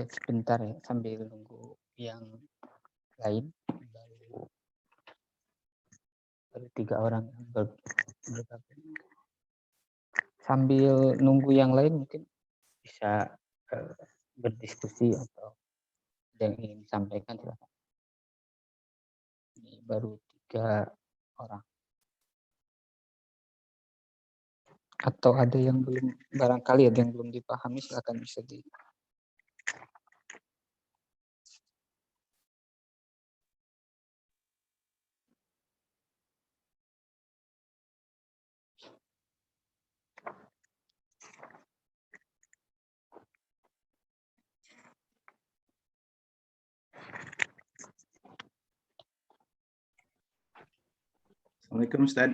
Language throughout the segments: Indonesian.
Sebentar ya, sambil nunggu yang lain. Baru baru 3 orang yang bergabung. Sambil nunggu yang lain mungkin bisa, berdiskusi atau ada yang ingin disampaikan silakan. Ini baru 3 orang. Atau ada yang belum barangkali ada yang belum dipahami silakan bisa di. Assalamualaikum Ustaz.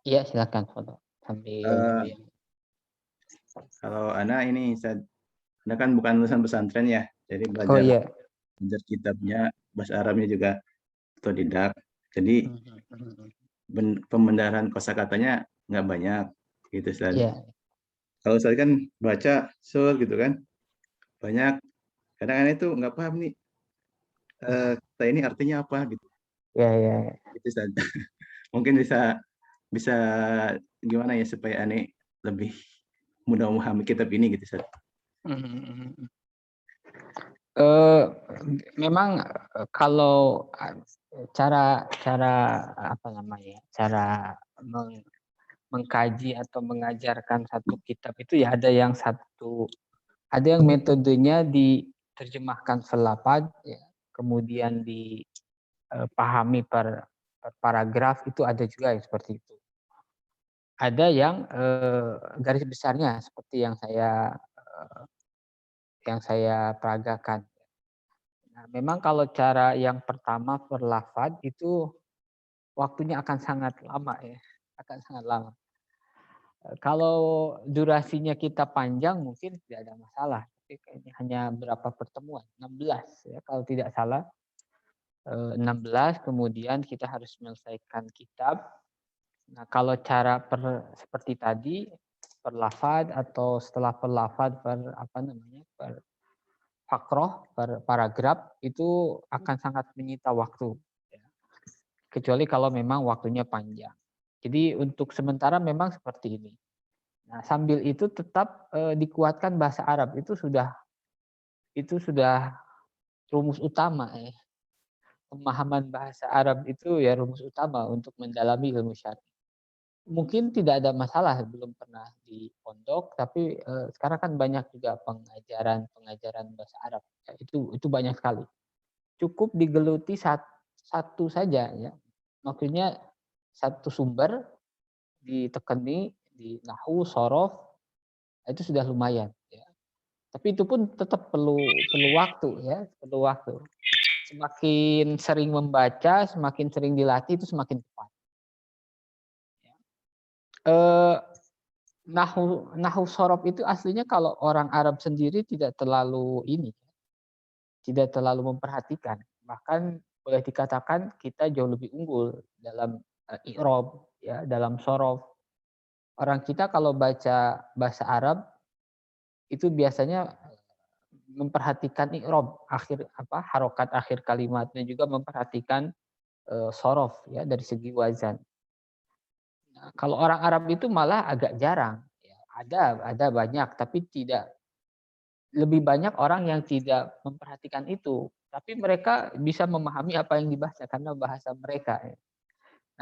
Iya silakan foto sambil nunggu yang. Kalau Ana ini Ustaz, Ana kan bukan lulusan pesantren ya, jadi Oh belajar iya. kitabnya, bahasa Arabnya juga otodidak. Jadi pembenaran kosakatanya nggak banyak gitu Ustaz. Iya. Kalau Ustaz kan baca gitu kan, banyak. Kadang-kadang itu nggak paham nih, kata ini artinya apa gitu. Iya. Gitu Ustaz. Mungkin bisa bisa gimana ya supaya Ane lebih mudah memahami kitab ini gitu Ustaz. Memang, kalau cara apa namanya, cara mengkaji atau mengajarkan satu kitab itu ya ada yang metodenya diterjemahkan selafaz ya, kemudian dipahami per paragraf, itu ada juga yang seperti itu. Ada yang, garis besarnya seperti yang saya peragakan. Nah, memang kalau cara yang pertama per lafaz itu waktunya akan sangat lama ya, akan sangat lama. Kalau durasinya kita panjang mungkin tidak ada masalah, tapi kayaknya hanya berapa pertemuan, 16 ya kalau tidak salah, 16 kemudian kita harus menyelesaikan kitab. Nah, kalau cara seperti tadi, per lafaz atau setelah per lafaz per apa namanya, per fakroh, per paragraf itu akan sangat menyita waktu. Kecuali kalau memang waktunya panjang. Jadi untuk sementara memang seperti ini. Nah, sambil itu tetap, dikuatkan bahasa Arab itu sudah rumus utama ya. Pemahaman bahasa Arab itu ya rumus utama untuk mendalami ilmu syar'i. Mungkin tidak ada masalah belum pernah di pondok, tapi, sekarang kan banyak juga pengajaran bahasa Arab, ya itu banyak sekali. Cukup digeluti satu saja ya, maksudnya satu sumber ditekeni di nahwu, shorof, itu sudah lumayan ya. Tapi itu pun tetap perlu waktu ya, perlu waktu. Semakin sering membaca, semakin sering dilatih itu semakin tepat. Eee, nahwu shorof itu aslinya kalau orang Arab sendiri tidak terlalu memperhatikan. Bahkan boleh dikatakan kita jauh lebih unggul dalam, i'rab ya, dalam shorof. Orang kita kalau baca bahasa Arab itu biasanya memperhatikan i'rab, harokat akhir kalimatnya, juga memperhatikan, shorof ya dari segi wazan. Nah, kalau orang Arab itu malah agak jarang, ya, ada banyak tapi lebih banyak orang yang tidak memperhatikan itu, tapi mereka bisa memahami apa yang dibaca karena bahasa mereka ya.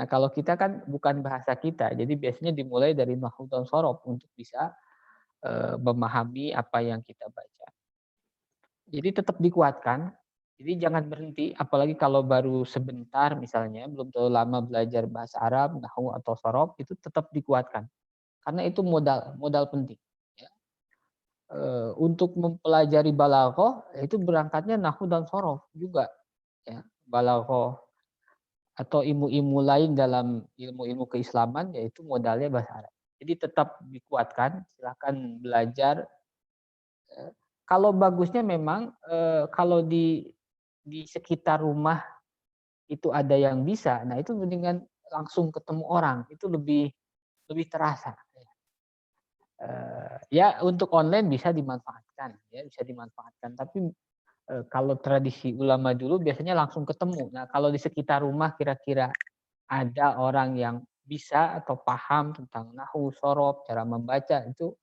Nah, kalau kita kan bukan bahasa kita, jadi biasanya dimulai dari nahwu dan shorof untuk bisa, memahami apa yang kita baca. Jadi tetap dikuatkan, jadi jangan berhenti, apalagi kalau baru sebentar misalnya, belum terlalu lama belajar bahasa Arab, nahwu atau shorof, itu tetap dikuatkan. Karena itu modal modal penting, ya. Untuk mempelajari balaghah, itu berangkatnya nahwu dan shorof juga, ya. Balaghah atau ilmu-ilmu lain dalam ilmu-ilmu keislaman, yaitu modalnya bahasa Arab. Jadi tetap dikuatkan, silakan belajar. Kalau bagusnya memang, kalau di sekitar rumah itu ada yang bisa, nah itu mendingan langsung ketemu orang, itu lebih lebih terasa. Ya untuk online bisa dimanfaatkan. dimanfaatkan, ya bisa dimanfaatkan. Tapi kalau tradisi ulama dulu biasanya langsung ketemu. Nah, kalau di sekitar rumah kira-kira ada orang yang bisa atau paham tentang nahwu, shorof, cara membaca, itu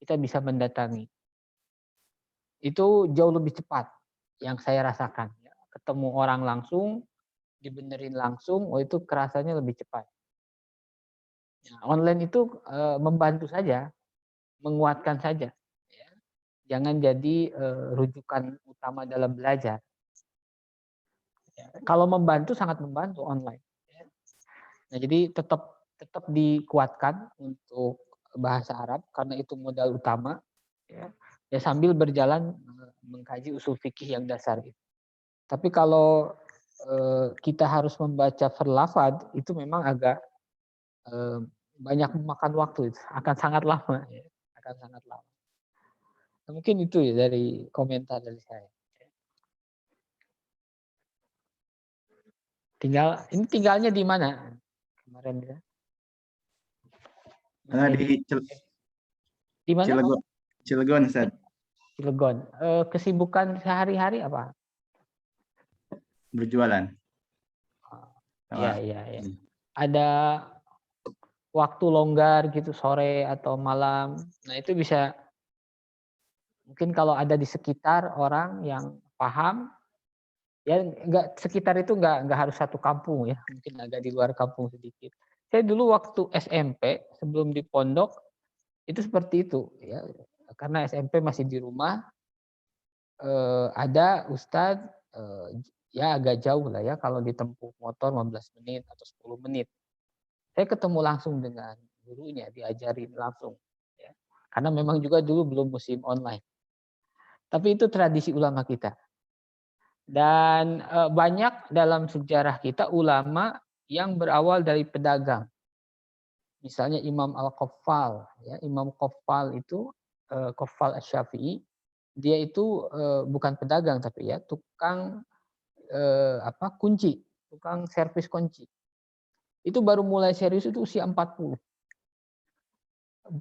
kita bisa mendatangi. Itu jauh lebih cepat yang saya rasakan, ya. Ketemu orang langsung, dibenerin langsung, oh itu kerasanya lebih cepat. Ya, online itu membantu saja, menguatkan saja, ya. Jangan jadi rujukan utama dalam belajar. Ya, kalau membantu sangat membantu online. Ya. Nah, jadi tetap tetap dikuatkan untuk bahasa Arab karena itu modal utama, ya. Ya sambil berjalan mengkaji usul fikih yang dasar itu. Tapi kalau kita harus membaca verlafad itu memang agak banyak memakan waktu, itu akan sangat lama, ya. Akan sangat lama. Nah, mungkin itu ya dari komentar dari saya. Ini tinggalnya di mana kemarin ya? Masih Di di mana Pak? Cilegon, Cilegon, Ustaz. Cilegon. Kesibukan sehari-hari apa? Berjualan. Iya, Sama. iya, iya. Ada waktu longgar gitu sore atau malam. Nah, itu bisa mungkin kalau ada di sekitar orang yang paham, ya enggak sekitar itu enggak harus satu kampung ya, mungkin agak di luar kampung sedikit. Saya dulu waktu SMP sebelum di pondok itu seperti itu ya. Karena SMP masih di rumah, ada ustadz, ya agak jauh lah ya kalau ditempuh motor 15 menit atau 10 menit. Saya ketemu langsung dengan gurunya, diajarin langsung ya. Karena memang juga dulu belum musim online. Tapi itu tradisi ulama kita. Dan banyak dalam sejarah kita ulama yang berawal dari pedagang. Misalnya Imam Al-Qaffal, ya, Imam Qaffal itu Qaffal Asy-Syafi'i, dia itu bukan pedagang tapi ya tukang kunci, tukang servis kunci. Itu baru mulai serius itu usia 40. 40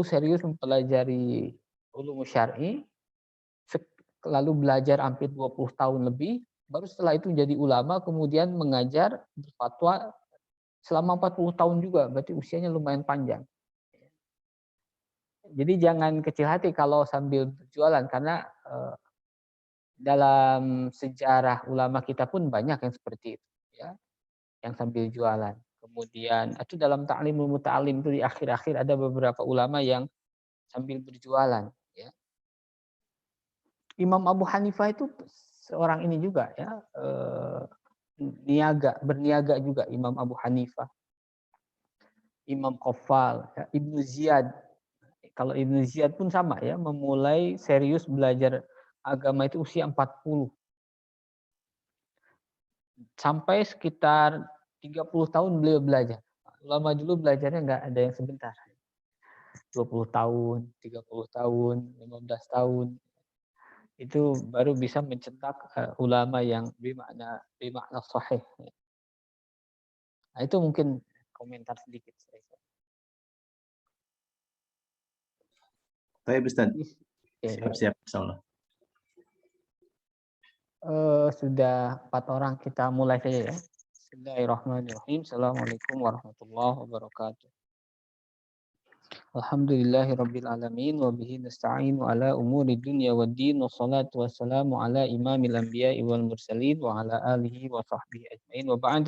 serius mempelajari ulum syar'i, lalu belajar hampir 20 tahun lebih, baru setelah itu jadi ulama, kemudian mengajar, berfatwa selama 40 tahun juga, berarti usianya lumayan panjang. Jadi jangan kecil hati kalau sambil berjualan, karena dalam sejarah ulama kita pun banyak yang seperti itu, ya, yang sambil jualan. Kemudian itu dalam Ta'limul Muta'allim itu di akhir-akhir ada beberapa ulama yang sambil berjualan, ya. Imam Abu Hanifah itu seorang ini juga ya, berniaga juga Imam Abu Hanifah. Imam Qaffal, ya, Ibnu Ziyad. Kalau Ibnu Ziyad pun sama ya, memulai serius belajar agama itu usia 40. Sampai sekitar 30 tahun beliau belajar. Lama dulu belajarnya nggak ada yang sebentar. 20 tahun, 30 tahun, 15 tahun. Itu baru bisa mencetak ulama yang bermakna sahih. Nah, itu mungkin komentar sedikit saya. Baik, Ustaz. Ya, Siap-siap, insyaallah. Sudah 4 orang, kita mulai saja ya. Bismillahirrahmanirrahim. Assalamualaikum warahmatullahi wabarakatuh. Alhamdulillahirabbil alamin wa bihi nasta'inu ala umuri dunya waddin wassalatu wassalamu ala imamil anbiya'i wal mursalin wa ala alihi wa sahbihi ajmain wa ba'd.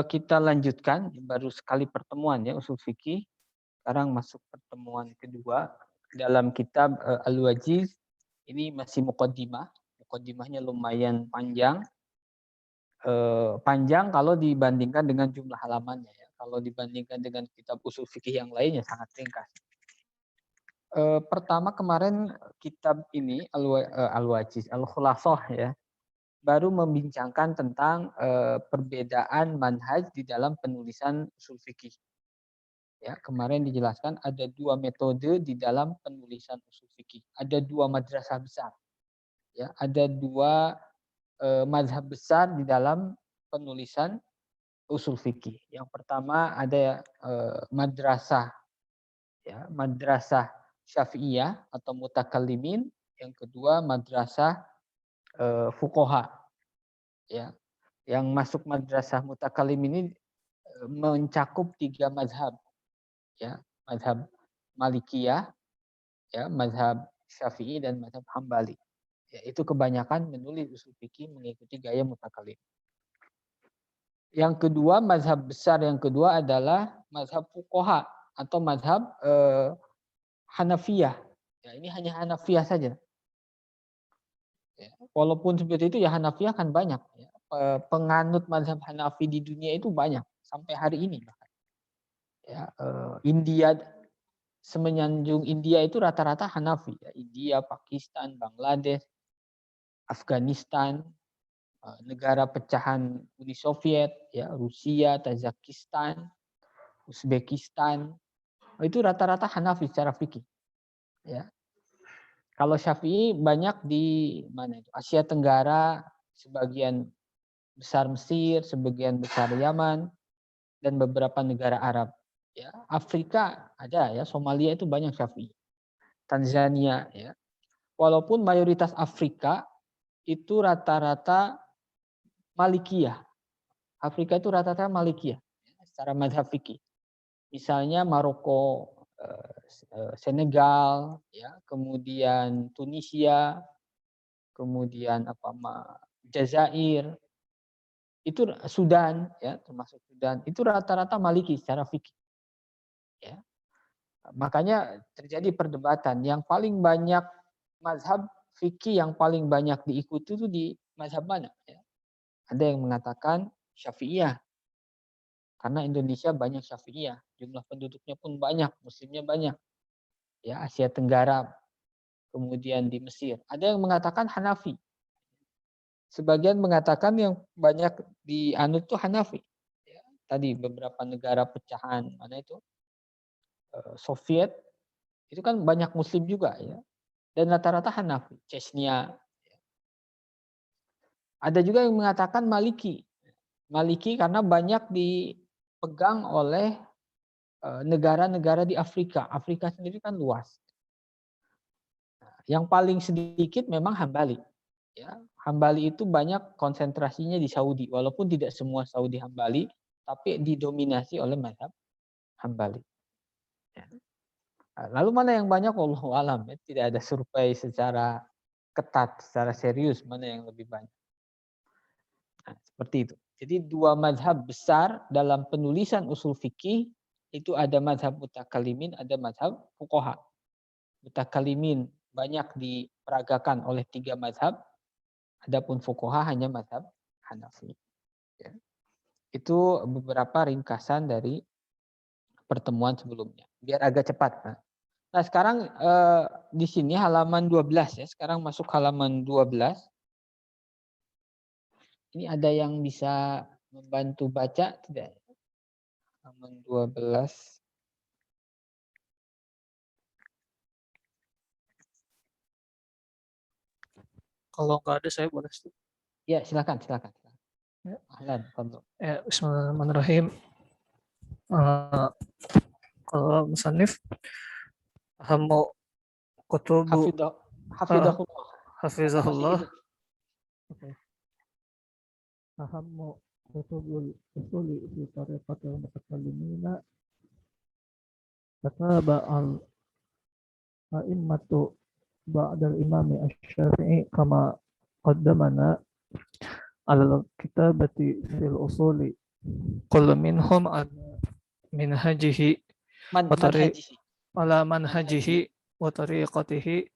Kita lanjutkan, baru sekali pertemuan ya usul fikih. Sekarang masuk pertemuan kedua dalam kitab Al-Wajiz. Ini masih muqaddimah. Muqaddimahnya lumayan panjang. Panjang kalau dibandingkan dengan jumlah halamannya ya. Kalau dibandingkan dengan kitab usul fikih yang lainnya sangat ringkas. Pertama kemarin kitab ini Al-Wajiz, Al-Khulathah ya, baru membincangkan tentang perbedaan manhaj di dalam penulisan usul fikih. Ya, kemarin dijelaskan ada 2 metode di dalam penulisan usul fikih. Ada 2 madrasah besar. Ya, ada 2 mazhab besar di dalam penulisan usul fikih. Yang pertama ada madrasah ya, madrasah Syafi'iyah atau mutakallimin, yang kedua madrasah fuqaha, ya. Yang masuk madrasah mutakallimin ini mencakup 3 mazhab, ya. Mazhab Malikiyah, ya, mazhab Syafi'i dan mazhab Hambali. Ya, itu kebanyakan menulis usul fikih mengikuti gaya mutakallim. Yang kedua, mazhab besar yang kedua adalah mazhab fuqaha atau mazhab Hanafiyah. Ya, ini hanya Hanafiyah saja. Ya, walaupun seperti itu ya Hanafiyah kan banyak. Ya. Penganut mazhab Hanafi di dunia itu banyak sampai hari ini. Ya, India, semenanjung India itu rata-rata Hanafi. Ya. India, Pakistan, Bangladesh, Afghanistan, negara pecahan Uni Soviet, ya, Rusia, Tajikistan, Uzbekistan, itu rata-rata Hanafi secara fikih. Ya. Kalau Syafi'i banyak di mana itu? Asia Tenggara, sebagian besar Mesir, sebagian besar Yaman, dan beberapa negara Arab. Ya, Afrika ada ya, Somalia itu banyak Syafi'i. Tanzania ya. Walaupun mayoritas Afrika itu rata-rata Malikiyah. Afrika itu rata-rata Malikiyah secara mazhab fikih. Misalnya Maroko, Senegal, ya, kemudian Tunisia, kemudian Jazair, itu Sudan, ya, termasuk Sudan, itu rata-rata Maliki secara fikih. Ya. Makanya terjadi perdebatan yang paling banyak mazhab fikih yang paling banyak diikuti itu di mazhab mana? Ya. Ada yang mengatakan Syafi'iyah, karena Indonesia banyak Syafi'iyah, jumlah penduduknya pun banyak, muslimnya banyak. Ya, Asia Tenggara, kemudian di Mesir. Ada yang mengatakan Hanafi. Sebagian mengatakan yang banyak dianut itu Hanafi. Ya, tadi beberapa negara pecahan mana itu Soviet itu kan banyak Muslim juga ya, dan rata-rata Hanafi. Chechnya. Ada juga yang mengatakan Maliki. Maliki karena banyak dipegang oleh negara-negara di Afrika. Afrika sendiri kan luas. Yang paling sedikit memang Hambali. Ya, Hambali itu banyak konsentrasinya di Saudi, walaupun tidak semua Saudi Hambali, tapi didominasi oleh mazhab Hambali. Ya. Lalu mana yang banyak? Wallahu alam. Ya. Tidak ada survei secara ketat, secara serius mana yang lebih banyak. Nah, seperti itu. Jadi 2 mazhab besar dalam penulisan usul fikih itu ada mazhab mutakallimin, ada mazhab fuqaha. Mutakallimin banyak diperagakan oleh 3 mazhab, adapun fuqaha hanya mazhab Hanafi. Ya. Itu beberapa ringkasan dari pertemuan sebelumnya. Biar agak cepat. Nah sekarang di sini halaman 12 ya. Sekarang masuk halaman 12. Ini ada yang bisa membantu baca tidak? Halaman 12. Kalau nggak ada saya boleh. Ya silakan. Ya. Ahlan, Ya, bismillahirrahmanirrahim. Kalau musannif hamu kutubu Hafidahullah. hafizahullah. Hamu kutubul usuli fi tariqatil mutakallimina kataba al a'immatu ba'dal imami asy-Syafi'i kama qaddamana al-kitabati fil usuli kullu minhum minhajihi manhajihi wa tariqatihi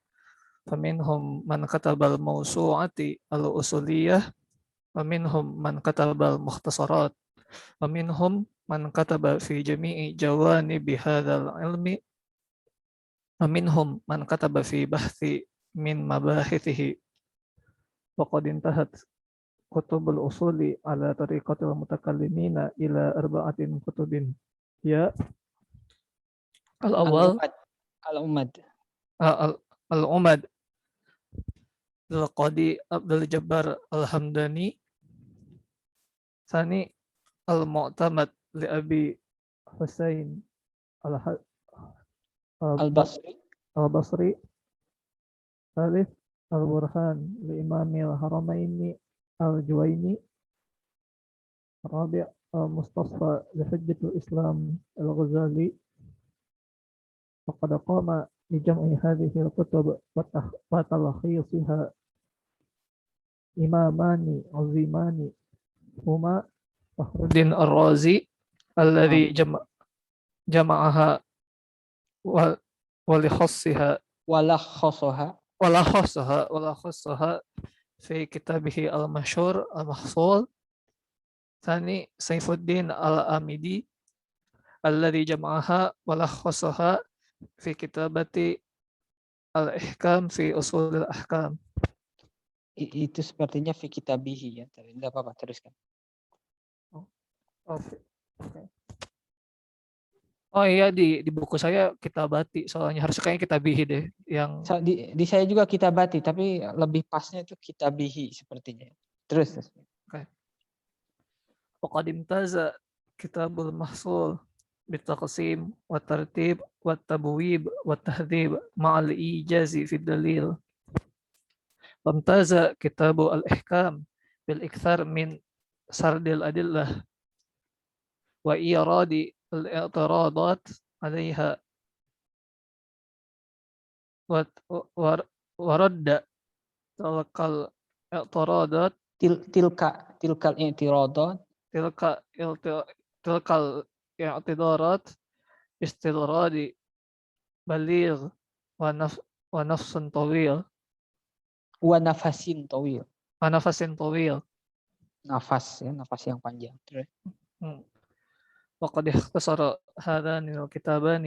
faminhum man katabal mawsu'ati al-usuliyah wa minhum man katabal mukhtasarat wa minhum man kataba fi jami'i jawanibi hadzal ilmi wa minhum man kataba fi bahthi min mabahithihi wa qad intahat kutubul usuli ala tariqatil mutakallimina ila arba'atin kutubin ya al-awwal al-umad al-qadi Abdul Jabbar al-Hamdani Sani al-Mu'tamad li Abi Husain al-Basri al-Basri. Thalith al-Burhan li-Imamil Haramaini al-Juwaini. Rabi' al-Mustasfa li-Hujjatul Islam al-Ghazali. وقد قام بجمع هذه الكتب وتلخيصها إمامان عظيمان هما فخر الدين الرازي الذي جمعها ولخصها ولخصها في كتابه المشهور المحصول. ثاني سيف الدين الآمدي الذي جمعها ولخصها في كتابة الإحكام في أصول الأحكام. Itu sepertinya fi kitabihi ya. Tidak apa-apa, teruskan. Oh iya, di buku saya kitabati, soalnya harusnya kayaknya kitabihi deh yang Di saya juga kitabati, tapi lebih pasnya itu kitabihi sepertinya. Terus. وقد امتاز كتاب المحصول بالتقسيم والترتيب والتبويب والتهذيب مع الإيجاز في الدليل. وامتاز كتاب الإحكام بالإكثار من سرد الأدلة وإيراد الاعتراضات عليها ورد تلك الاعتراضات تلك الاعتراضات تلك الاعتراضات باستطراد بليغ ونفس طويل nafas ya, nafas yang panjang. وقد اختصر هذان الكتابان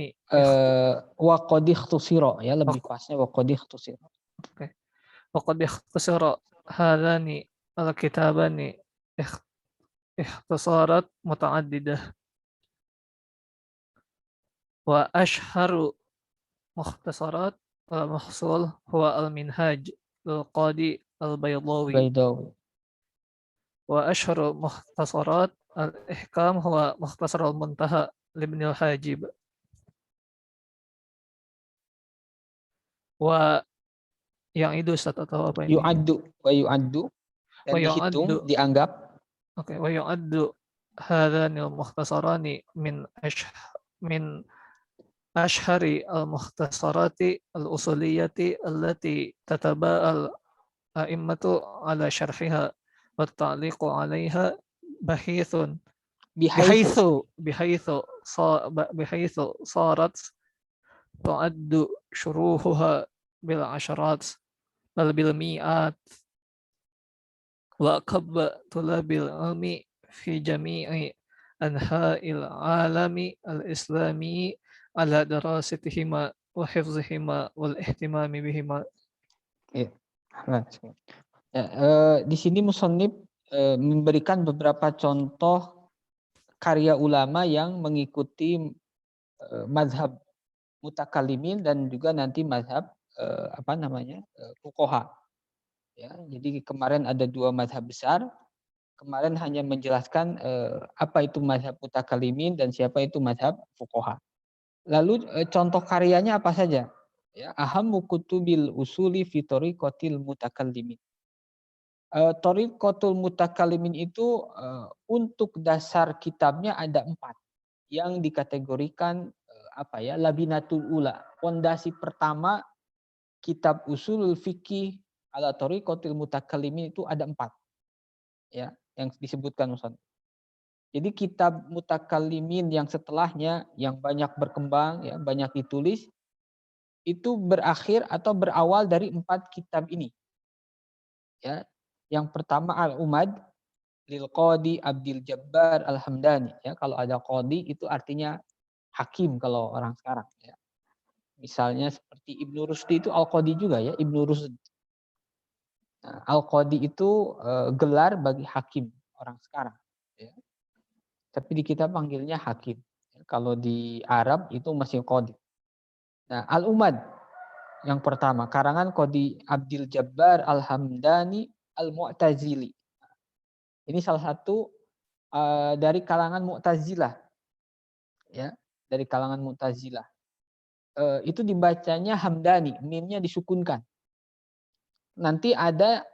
وقد اختصر ya, lebih pasnya وقد اختصر. وقد اختصر هذان الكتابان اختصارات متعددة. وأشهر مختصرات المحصول هو المنهاج للقاضي البيضاوي. وأشهر مختصرات الإحكام هو مختصر المنتهى لابن الحاجب. yang itu Ustaz atau apa ini? yu'addu dan dihitung, dianggap. Oke, wa yu'addu hadhanil mukhtasarani min ashhari al-mukhtasarati al-usuliyati allati tataba'al a'immatu ala syarhiha wa ta'liqu 'alaiha bihaythu sarat tu'addu syuruhuha bil asharat bal bil mi'at wa qabba tulabil ilmi fi jami'i anha'il alami al-islami ala darasatihima wa hifzihima wal ihtimami bihima. Di sini musannif memberikan beberapa contoh karya ulama yang mengikuti mazhab mutakallimin dan juga nanti mazhab fuqaha. Ya, jadi kemarin ada dua mazhab besar. Kemarin hanya menjelaskan apa itu mazhab mutakallimin dan siapa itu mazhab fuqaha. Lalu contoh karyanya apa saja? Ya, ahammu kutubil usuli fi tariqatil mutakallimin. Tariqatul mutakallimin itu untuk dasar kitabnya ada 4 yang dikategorikan labinatul ula. Pondasi pertama kitab usulul fikih ala tariqatil mutakallimin itu ada 4. Ya, yang disebutkan Ustaz. Jadi kitab mutakallimin yang setelahnya yang banyak berkembang, ya, banyak ditulis, itu berakhir atau berawal dari 4 kitab ini. Ya, yang pertama Al-Umad lil Qadi Abdul Jabbar Al-Hamdani. Ya, kalau ada qadi itu artinya hakim kalau orang sekarang. Ya. Misalnya seperti Ibnu Rusdi itu Al-Qadi juga ya, Ibnu Rusdi. Nah, Al-Qadi itu gelar bagi hakim orang sekarang. Ya. Tapi di kita panggilnya hakim. Kalau di Arab itu masih qadi. Nah, Al-Umad yang pertama, karangan Qadi Abdul Jabbar Al-Hamdani Al-Mu'tazili. Ini salah satu dari kalangan Mu'tazilah. Ya, dari kalangan Mu'tazilah. itu dibacanya hamdani, mimnya disukunkan. Nanti ada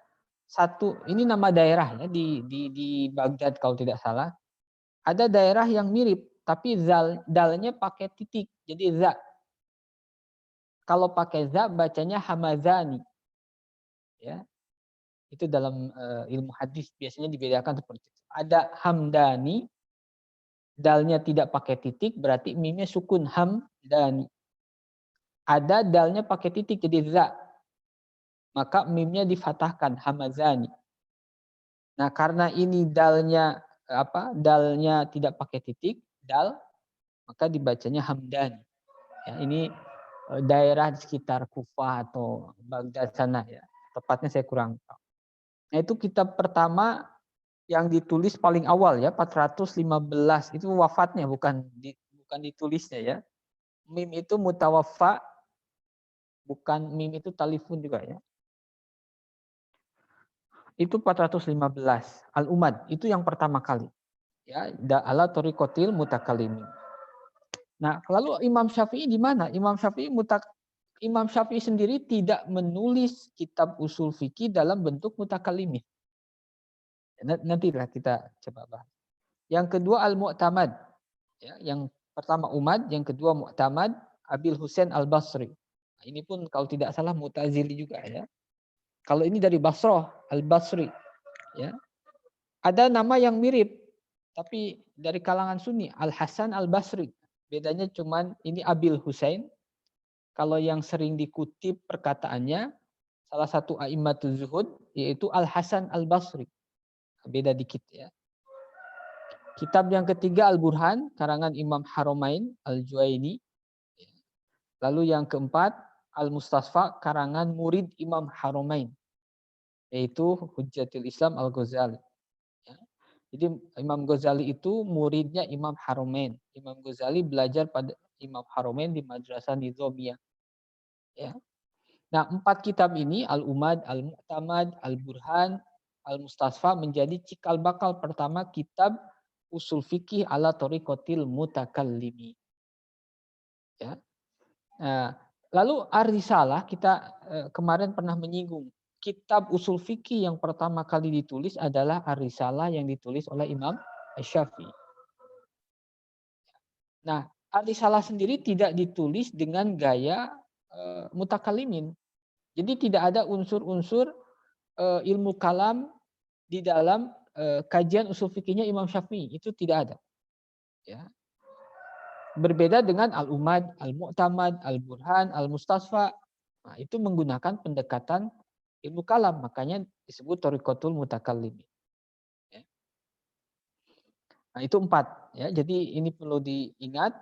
satu, ini nama daerah ya di Baghdad kalau tidak salah. Ada daerah yang mirip, tapi dalnya pakai titik, jadi za. Kalau pakai za bacanya hamazani. Ya. Itu dalam ilmu hadis biasanya dibedakan seperti itu. Ada hamdani, dalnya tidak pakai titik, berarti mimnya sukun hamdani. Ada dalnya pakai titik jadi za, maka mimnya difatahkan hamazani. Nah, karena ini dalnya dalnya tidak pakai titik, dal, maka dibacanya hamdani. Ya, ini daerah di sekitar Kufah atau Baghdad sana ya. Tepatnya saya kurang tahu. Nah, itu kitab pertama yang ditulis paling awal ya, 415. Itu wafatnya bukan ditulisnya ya. Mim itu mutawaffa, bukan mim itu talifun juga ya. Itu 415. Al-Umad itu yang pertama kali. Ya, ala tariqatil mutakalimin. Nah, lalu Imam Syafi'i di mana? Imam Syafi'i sendiri tidak menulis kitab usul fikih dalam bentuk mutakalimin. Nantilah kita coba bahas. Yang kedua Al-Mu'tamad. Ya, yang pertama Umad, yang kedua Mu'tamad, Abil Husain Al-Basri. Nah, ini pun kalau tidak salah Mu'tazili juga ya. Kalau ini dari Basrah, Al-Basri. Ya. Ada nama yang mirip, tapi dari kalangan Sunni, Al-Hasan Al-Basri. Bedanya cuman ini Abil Husain. Kalau yang sering dikutip perkataannya, salah satu a'immatul zuhud, yaitu Al-Hasan Al-Basri. Beda dikit ya. Kitab yang ketiga Al-Burhan, karangan Imam Haramain Al-Juwaini. Lalu yang keempat Al-Mustasfa, karangan murid Imam Haramain, yaitu Hujjatul Islam Al-Ghazali. Ya. Jadi Imam Ghazali itu muridnya Imam Haramain. Imam Ghazali belajar pada Imam Haramain di Madrasah Nizamiyah. Ya. Nah, 4 kitab ini Al-Umad, Al-Mu'tamad, Al-Burhan, Al-Mustasfa menjadi cikal bakal pertama kitab usul fikih ala tariqatil mutakallimi. Ya. Nah, lalu Ar-Risalah kita kemarin pernah menyinggung. Kitab usul fikih yang pertama kali ditulis adalah Ar-Risalah yang ditulis oleh Imam Asy-Syafi'i. Nah, Ar-Risalah sendiri tidak ditulis dengan gaya mutakalimin. Jadi tidak ada unsur-unsur ilmu kalam di dalam kajian usul fikihnya Imam Syafi'i. Itu tidak ada. Ya. Berbeda dengan Al-Umad, Al-Mu'tamad, Al-Burhan, Al-Mustasfa. Nah, itu menggunakan pendekatan ilmu kalam. Makanya disebut Thariqatul Mutakallimin. Ya. Nah, itu 4. Ya. Jadi ini perlu diingat.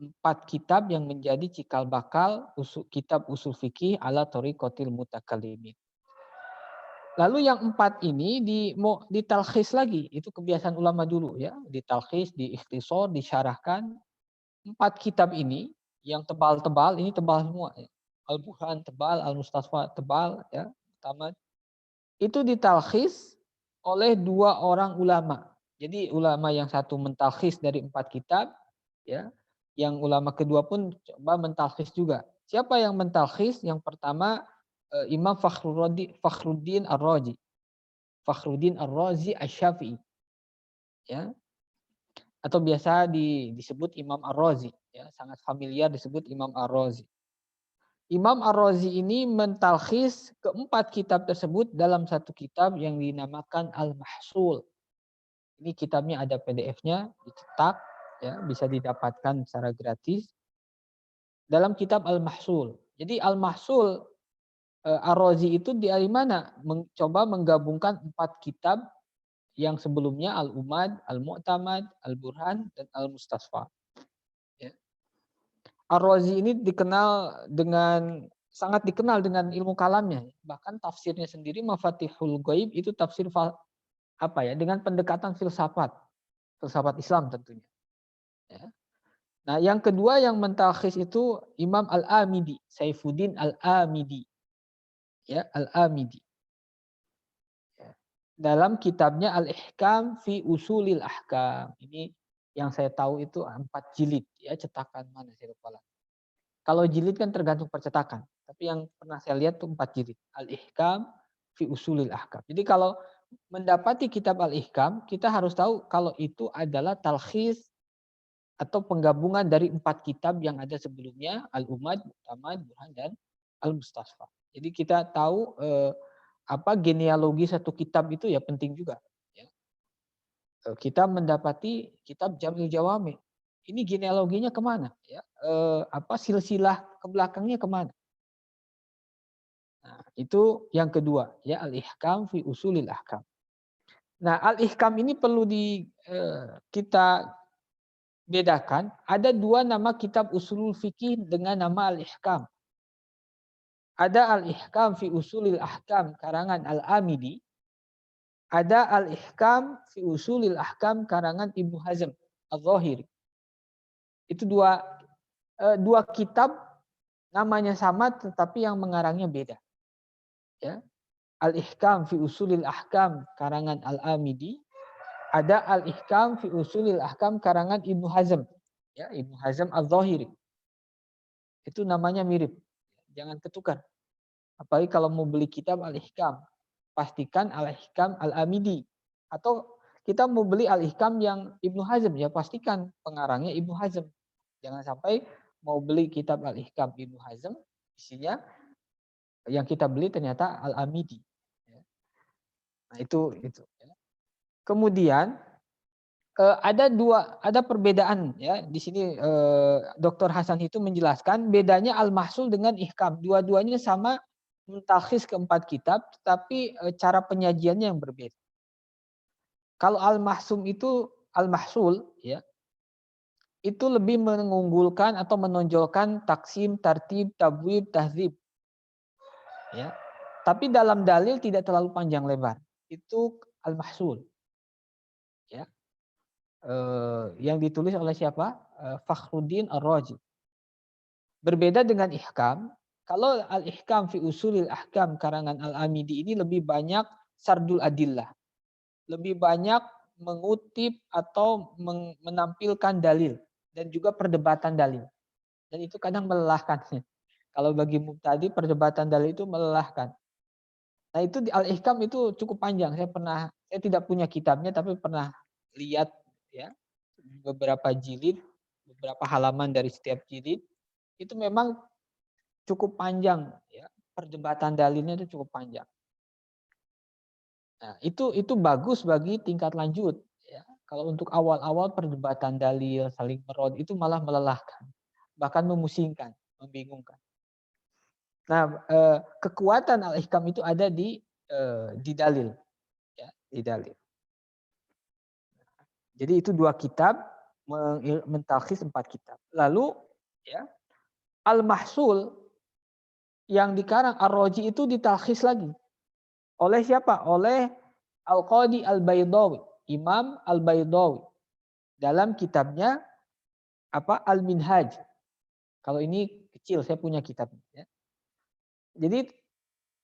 4 kitab yang menjadi cikal bakal kitab usul fikih ala Thariqatil Mutakallimin. Lalu yang 4 ini ditalkhis lagi. Itu kebiasaan ulama dulu ya. Ditalkhis, diikhtisar, disyarahkan. 4 kitab ini yang tebal-tebal, ini tebal semua. Ya. Al-Burhan tebal, Al-Mustasfa tebal, ya, tamat. Itu ditalkhis oleh 2 orang ulama. Jadi ulama yang satu mentalkhis dari 4 kitab, ya. Yang ulama kedua pun coba mentalkhis juga. Siapa yang mentalkhis? Yang pertama Imam Fakhruddin Ar-Razi. Fakhruddin Ar-Razi Asy-Syafi'i. Ya. Atau biasa disebut Imam Ar-Razi, ya, sangat familiar disebut Imam Ar-Razi. Imam Ar-Razi ini mentalkhis keempat kitab tersebut dalam satu kitab yang dinamakan Al-Mahsul. Ini kitabnya ada PDF-nya, dicetak, ya, bisa didapatkan secara gratis. Dalam kitab Al-Mahsul. Jadi Al-Mahsul Ar-Razi itu dari mana? Mencoba menggabungkan 4 kitab yang sebelumnya Al-Umad, Al-Mu'tamad, Al-Burhan, dan Al-Mustasfa. Ya. Ar-Razi ini sangat dikenal dengan ilmu kalamnya. Bahkan tafsirnya sendiri Mafatihul Ghaib itu tafsir dengan pendekatan filsafat Islam tentunya. Ya. Nah, yang kedua yang mentalkhis itu Imam Al-Amidi, Saifuddin Al-Amidi. Ya, Al-Amidi. Dalam kitabnya Al-Ihkam fi Usulil Ahkam. Ini yang saya tahu itu 4 jilid, ya, cetakan mana saya lupa lah. Kalau jilid kan tergantung percetakan. Tapi yang pernah saya lihat tuh 4 jilid. Al-Ihkam fi Usulil Ahkam. Jadi kalau mendapati kitab Al-Ihkam, kita harus tahu kalau itu adalah talkhis atau penggabungan dari 4 kitab yang ada sebelumnya, Al-Umad, Mu'tamad, Burhan, dan Al-Mustasfa. Jadi kita tahu apa genealogi satu kitab itu ya penting juga. Ya. Kita mendapati kitab Jamil Jawami. Ini genealoginya kemana? Ya, apa silsilah ke belakangnya kemana? Nah, itu yang kedua, ya al-ihkam fi usulil ahkam. Nah, al-ihkam ini perlu kita bedakan. Ada 2 nama kitab usulul fikih dengan nama al-ihkam. Ada al-ihkam fi usulil ahkam karangan Al-Amidi. Ada al-ihkam fi usulil ahkam karangan Ibnu Hazm Al-Zahiri. Itu dua kitab namanya sama tetapi yang mengarangnya beda. Ya. Al-Ihkam fi Usulil Ahkam karangan Al-Amidi, ada Al-Ihkam fi Usulil Ahkam karangan Ibnu Hazm. Ya, Ibnu Hazm Al-Zahiri. Itu namanya mirip. Jangan ketukar. Apalagi kalau mau beli kitab Al-Ihkam, pastikan Al-Ihkam Al-Amidi. Atau kita mau beli Al-Ihkam yang Ibnu Hazm, ya pastikan pengarangnya Ibnu Hazm. Jangan sampai mau beli kitab Al-Ihkam Ibnu Hazm, isinya yang kita beli ternyata Al-Amidi. Nah itu. Kemudian ada perbedaan ya di sini. Dr. Hasan itu menjelaskan bedanya Al-Mahsul dengan Ihkam. Dua-duanya sama mentalkhis ke 4 kitab, tetapi cara penyajiannya yang berbeda. Kalau Al-Mahsul ya itu lebih mengunggulkan atau menonjolkan taksim, tartib, tabwib, tahzib. Ya. Tapi dalam dalil tidak terlalu panjang lebar. Itu Al-Mahsul. Ya. Yang ditulis oleh siapa? Fakhruddin Ar-Razi. Berbeda dengan Ihkam. Kalau Al-Ihkam fi Usulil Ahkam karangan Al-Amidi ini lebih banyak sardul adillah. Lebih banyak mengutip atau menampilkan dalil. Dan juga perdebatan dalil. Dan itu kadang melelahkan. Kalau bagi mubtadi perdebatan dalil itu melelahkan. Nah itu di Al-Ihkam itu cukup panjang. Saya tidak punya kitabnya tapi pernah lihat ya beberapa jilid, beberapa halaman dari setiap jilid itu memang cukup panjang ya. Perdebatan dalilnya itu cukup panjang. Nah, itu bagus bagi tingkat lanjut ya. Kalau untuk awal-awal perdebatan dalil, saling merod itu malah melelahkan. Bahkan memusingkan, membingungkan. Nah, kekuatan Al-Ihkam itu ada di dalil, ya, di dalil. Jadi itu 2 kitab mentalkhis 4 kitab. Lalu, ya, Al-Mahsul yang dikarang Ar-Razi itu ditalkhis lagi. Oleh siapa? Oleh Al-Qadi Al-Baydawi, Imam Al-Baydawi. Dalam kitabnya Al-Minhaj. Kalau ini kecil, saya punya kitabnya. Ya. Jadi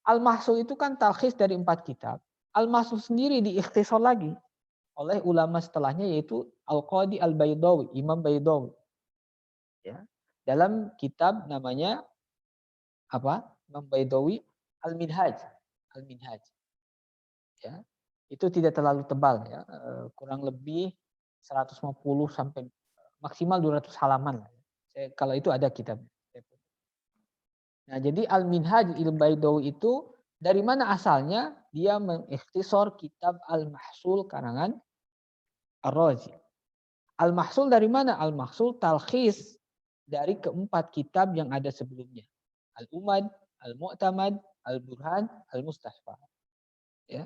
Al-Mahsul itu kan talkhis dari 4 kitab. Al-Mahsul sendiri diikhtisar lagi oleh ulama setelahnya yaitu Al-Qadi Al-Baydawi, Imam Baydawi. Ya. Dalam kitab namanya Imam Baydawi Al-Minhaj. Al-Minhaj. Ya. Itu tidak terlalu tebal ya, kurang lebih 150 sampai maksimal 200 halaman. Kalau itu ada kitab. Nah, jadi Al-Minhaj Al-Baydawi itu dari mana asalnya? Dia mengikhtisar kitab Al-Mahsul karangan Ar-Razi. Al-Mahsul dari mana? Al-Mahsul talkhis dari keempat kitab yang ada sebelumnya. Al-Umad, Al-Mu'tamad, Al-Burhan, Al-Mustasfa. Ya.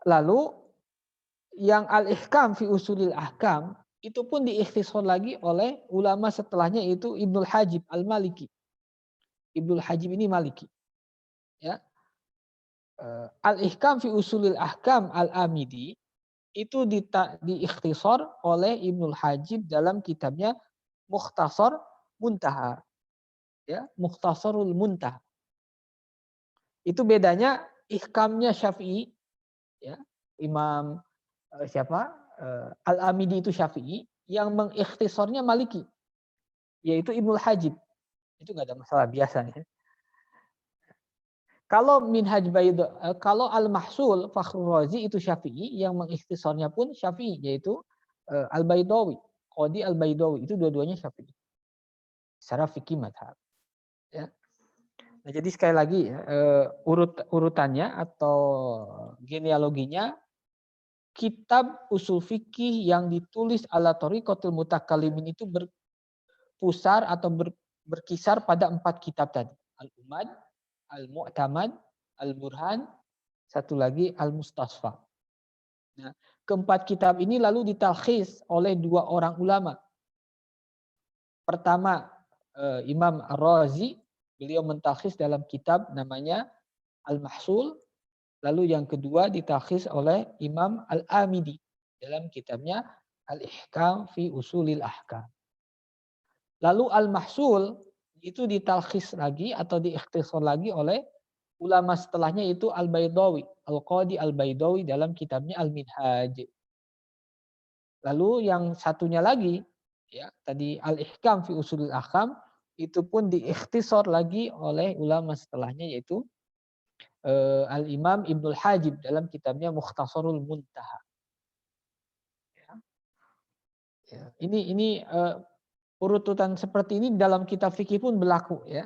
Lalu yang Al-Ihkam fi Usulil Ahkam itu pun diikhtisar lagi oleh ulama setelahnya yaitu Ibnul Hajib Al-Maliki. Ibnul Hajib ini Maliki. Ya. Al-Ihkam fi Usulil Ahkam Al-Amidi itu diikhtisar oleh Ibnul Hajib dalam kitabnya Mukhtasar Muntaha. Ya, Mukhtasarul Muntaha. Itu bedanya ihkamnya Syafi'i ya. Imam Al-Amidi itu Syafi'i, yang mengikhtisarnya Maliki. yaitu Ibnul Hajib. Itu nggak ada masalah biasanya. Kalau Minhaj kalau Al-Mahsul Fakhrul Razi itu Syafi'i, yang mengikhtisarnya pun Syafi'i, yaitu Al-Baidawi, Qadi Al-Baidawi, itu dua-duanya Syafi'i. Secara fikih madhab. Ya. Nah, jadi sekali lagi urutannya atau genealoginya, kitab usul fikih yang ditulis ala thariqatul mutakallimin itu berpusar atau berkisar pada 4 kitab tadi. Al-Umad, Al-Mu'tamad, Al-Burhan, satu lagi Al-Mustasfa. Nah, keempat kitab ini lalu ditalkhis oleh 2 orang ulama. Pertama, Imam Ar-Razi, beliau mentalkhis dalam kitab namanya Al-Mahsul. Lalu yang kedua ditalkhis oleh Imam Al-Amidi dalam kitabnya Al-Ihkam fi Usulil Ahkam. Lalu Al-Mahsul itu ditalkhis lagi atau diikhtisar lagi oleh ulama setelahnya, itu Al-Baidawi, Al-Qadi Al-Baidawi dalam kitabnya Al-Minhaj. Lalu yang satunya lagi, ya tadi Al-Ihkam fi Usulil Ahkam, itu pun diikhtisar lagi oleh ulama setelahnya, yaitu Al-Imam Ibnul Hajib dalam kitabnya Mukhtasarul Muntaha. Ya. Ini urutan seperti ini dalam kitab fikih pun berlaku, ya.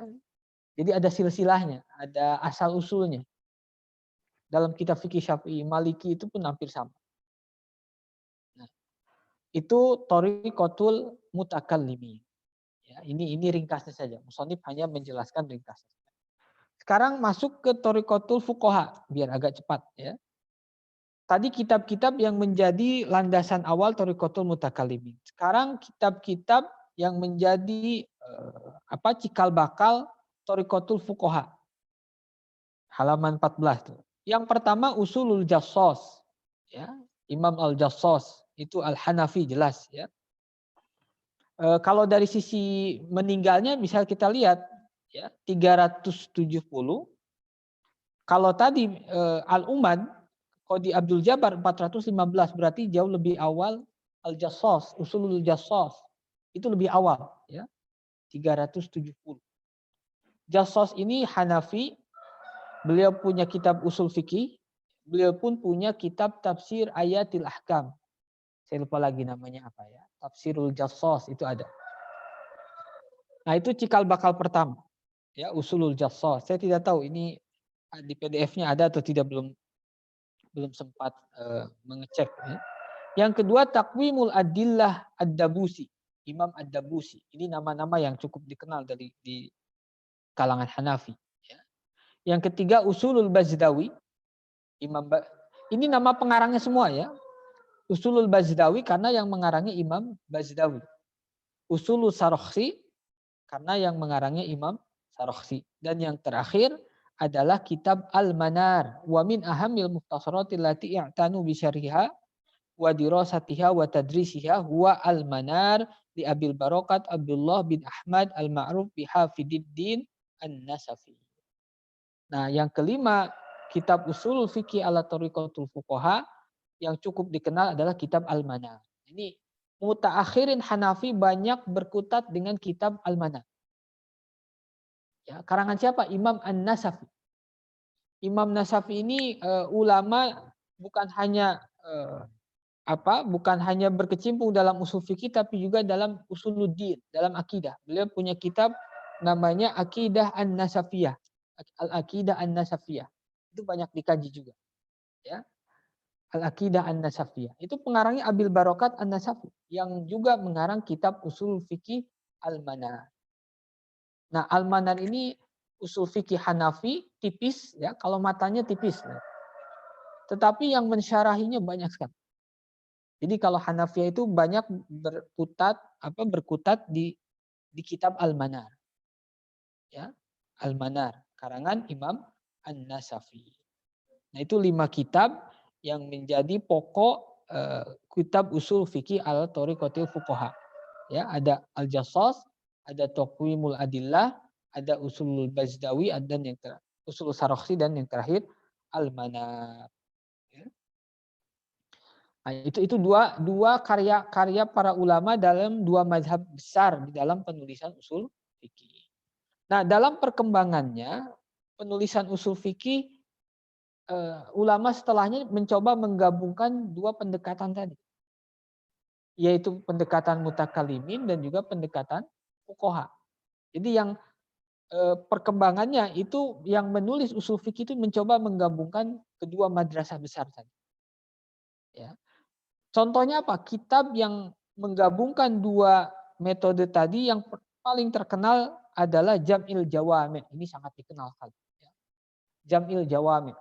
Jadi ada silsilahnya, ada asal usulnya. Dalam kitab fikih Syafi'i, Maliki itu pun hampir sama. Nah, itu thariqatul mutakallimin. Ya, ini ringkasnya saja. Musannif hanya menjelaskan ringkasnya. Sekarang masuk ke thariqatul fuqaha, biar agak cepat, ya. Tadi kitab-kitab yang menjadi landasan awal thariqatul mutakallimin. Sekarang kitab-kitab yang menjadi cikal bakal thariqatul fuqaha. Halaman 14 tuh. Yang pertama Usulul Jassos, ya. Imam Al-Jassos itu Al-Hanafi, jelas, ya. Kalau dari sisi meninggalnya misal kita lihat, ya, 370. Kalau tadi Al-Umad Qadi Abdul Jabbar 415, berarti jauh lebih awal Al-Jassos, Usulul Jassos. Itu lebih awal, ya. 370. Jassos ini Hanafi, beliau punya kitab usul fikih, beliau pun punya kitab tafsir ayatil ahkam. Saya lupa lagi namanya apa, ya. Tafsirul Jassos itu ada. Nah, itu cikal bakal pertama, ya, Usulul Jassos. Saya tidak tahu ini di PDF-nya ada atau tidak, belum sempat mengecek, ya. Yang kedua Taqwimul Adillah Ad-Dabusi, Imam Ad-Dabusi. Ini nama-nama yang cukup dikenal di kalangan Hanafi, ya. Yang ketiga Usulul Bazdawi, ini nama pengarangnya semua, ya. Usulul Bazdawi karena yang mengarangnya Imam Bazdawi. Usulul Sarakhsi karena yang mengarangnya Imam Sarakhsi. Dan yang terakhir adalah kitab Al-Manar, wa min ahamil mukhtasaratil lati i'tanu bi syarhiha wa dirasatiha wa tadrisiha huwa Al-Manar li Abil Barakat Abdullah bin Ahmad Al-Ma'ruf bi Hafididdin An-Nasafi. Nah, yang kelima kitab Usul Fikih ala Thariqatul Fuqaha yang cukup dikenal adalah kitab Al-Manar. Ini mutaakhirin Hanafi banyak berkutat dengan kitab Al-Manar. Ya, karangan siapa? Imam An-Nasafi. Imam Nasafi ini ulama bukan hanya berkecimpung dalam usul fikih, tapi juga dalam usuluddin, dalam akidah. Beliau punya kitab namanya Aqidah An-Nasafiyah. Al-Aqidah An-Nasafiyah. Itu banyak dikaji juga, ya. Al-Aqidah An-Nasafiyah. Itu pengarangnya Abil Barakat An-Nasafi yang juga mengarang kitab usul fikih Al-Manar. Nah, Al-Manar ini usul fikih Hanafi, tipis, ya, kalau matanya tipis, ya. Tetapi yang mensyarahinya banyak sekali. Jadi kalau Hanafiyah itu banyak berkutat di kitab Al-Manar. Ya, Al-Manar karangan Imam An-Nasafi. Nah, itu 5 kitab yang menjadi pokok kitab usul fikih al-thariqatil fuqaha. Ya, ada Al-Jassos, ada Taqwimul Adillah, ada Usulul Bazdawi, dan yang terakhir Usul Sarakhsi, dan yang terakhir Al-Manar. Ya. Nah, itu dua karya para ulama dalam dua mazhab besar di dalam penulisan usul fikih. Nah, dalam perkembangannya penulisan usul fikih ulama setelahnya mencoba menggabungkan dua pendekatan tadi, yaitu pendekatan mutakalimin dan juga pendekatan fuqaha. Jadi yang perkembangannya itu yang menulis usul fikih itu mencoba menggabungkan kedua madrasah besar tadi. Ya. Contohnya apa? Kitab yang menggabungkan dua metode tadi yang paling terkenal adalah Jam'il Jawami'. Ini sangat dikenal sekali. Jam'il Jawami'.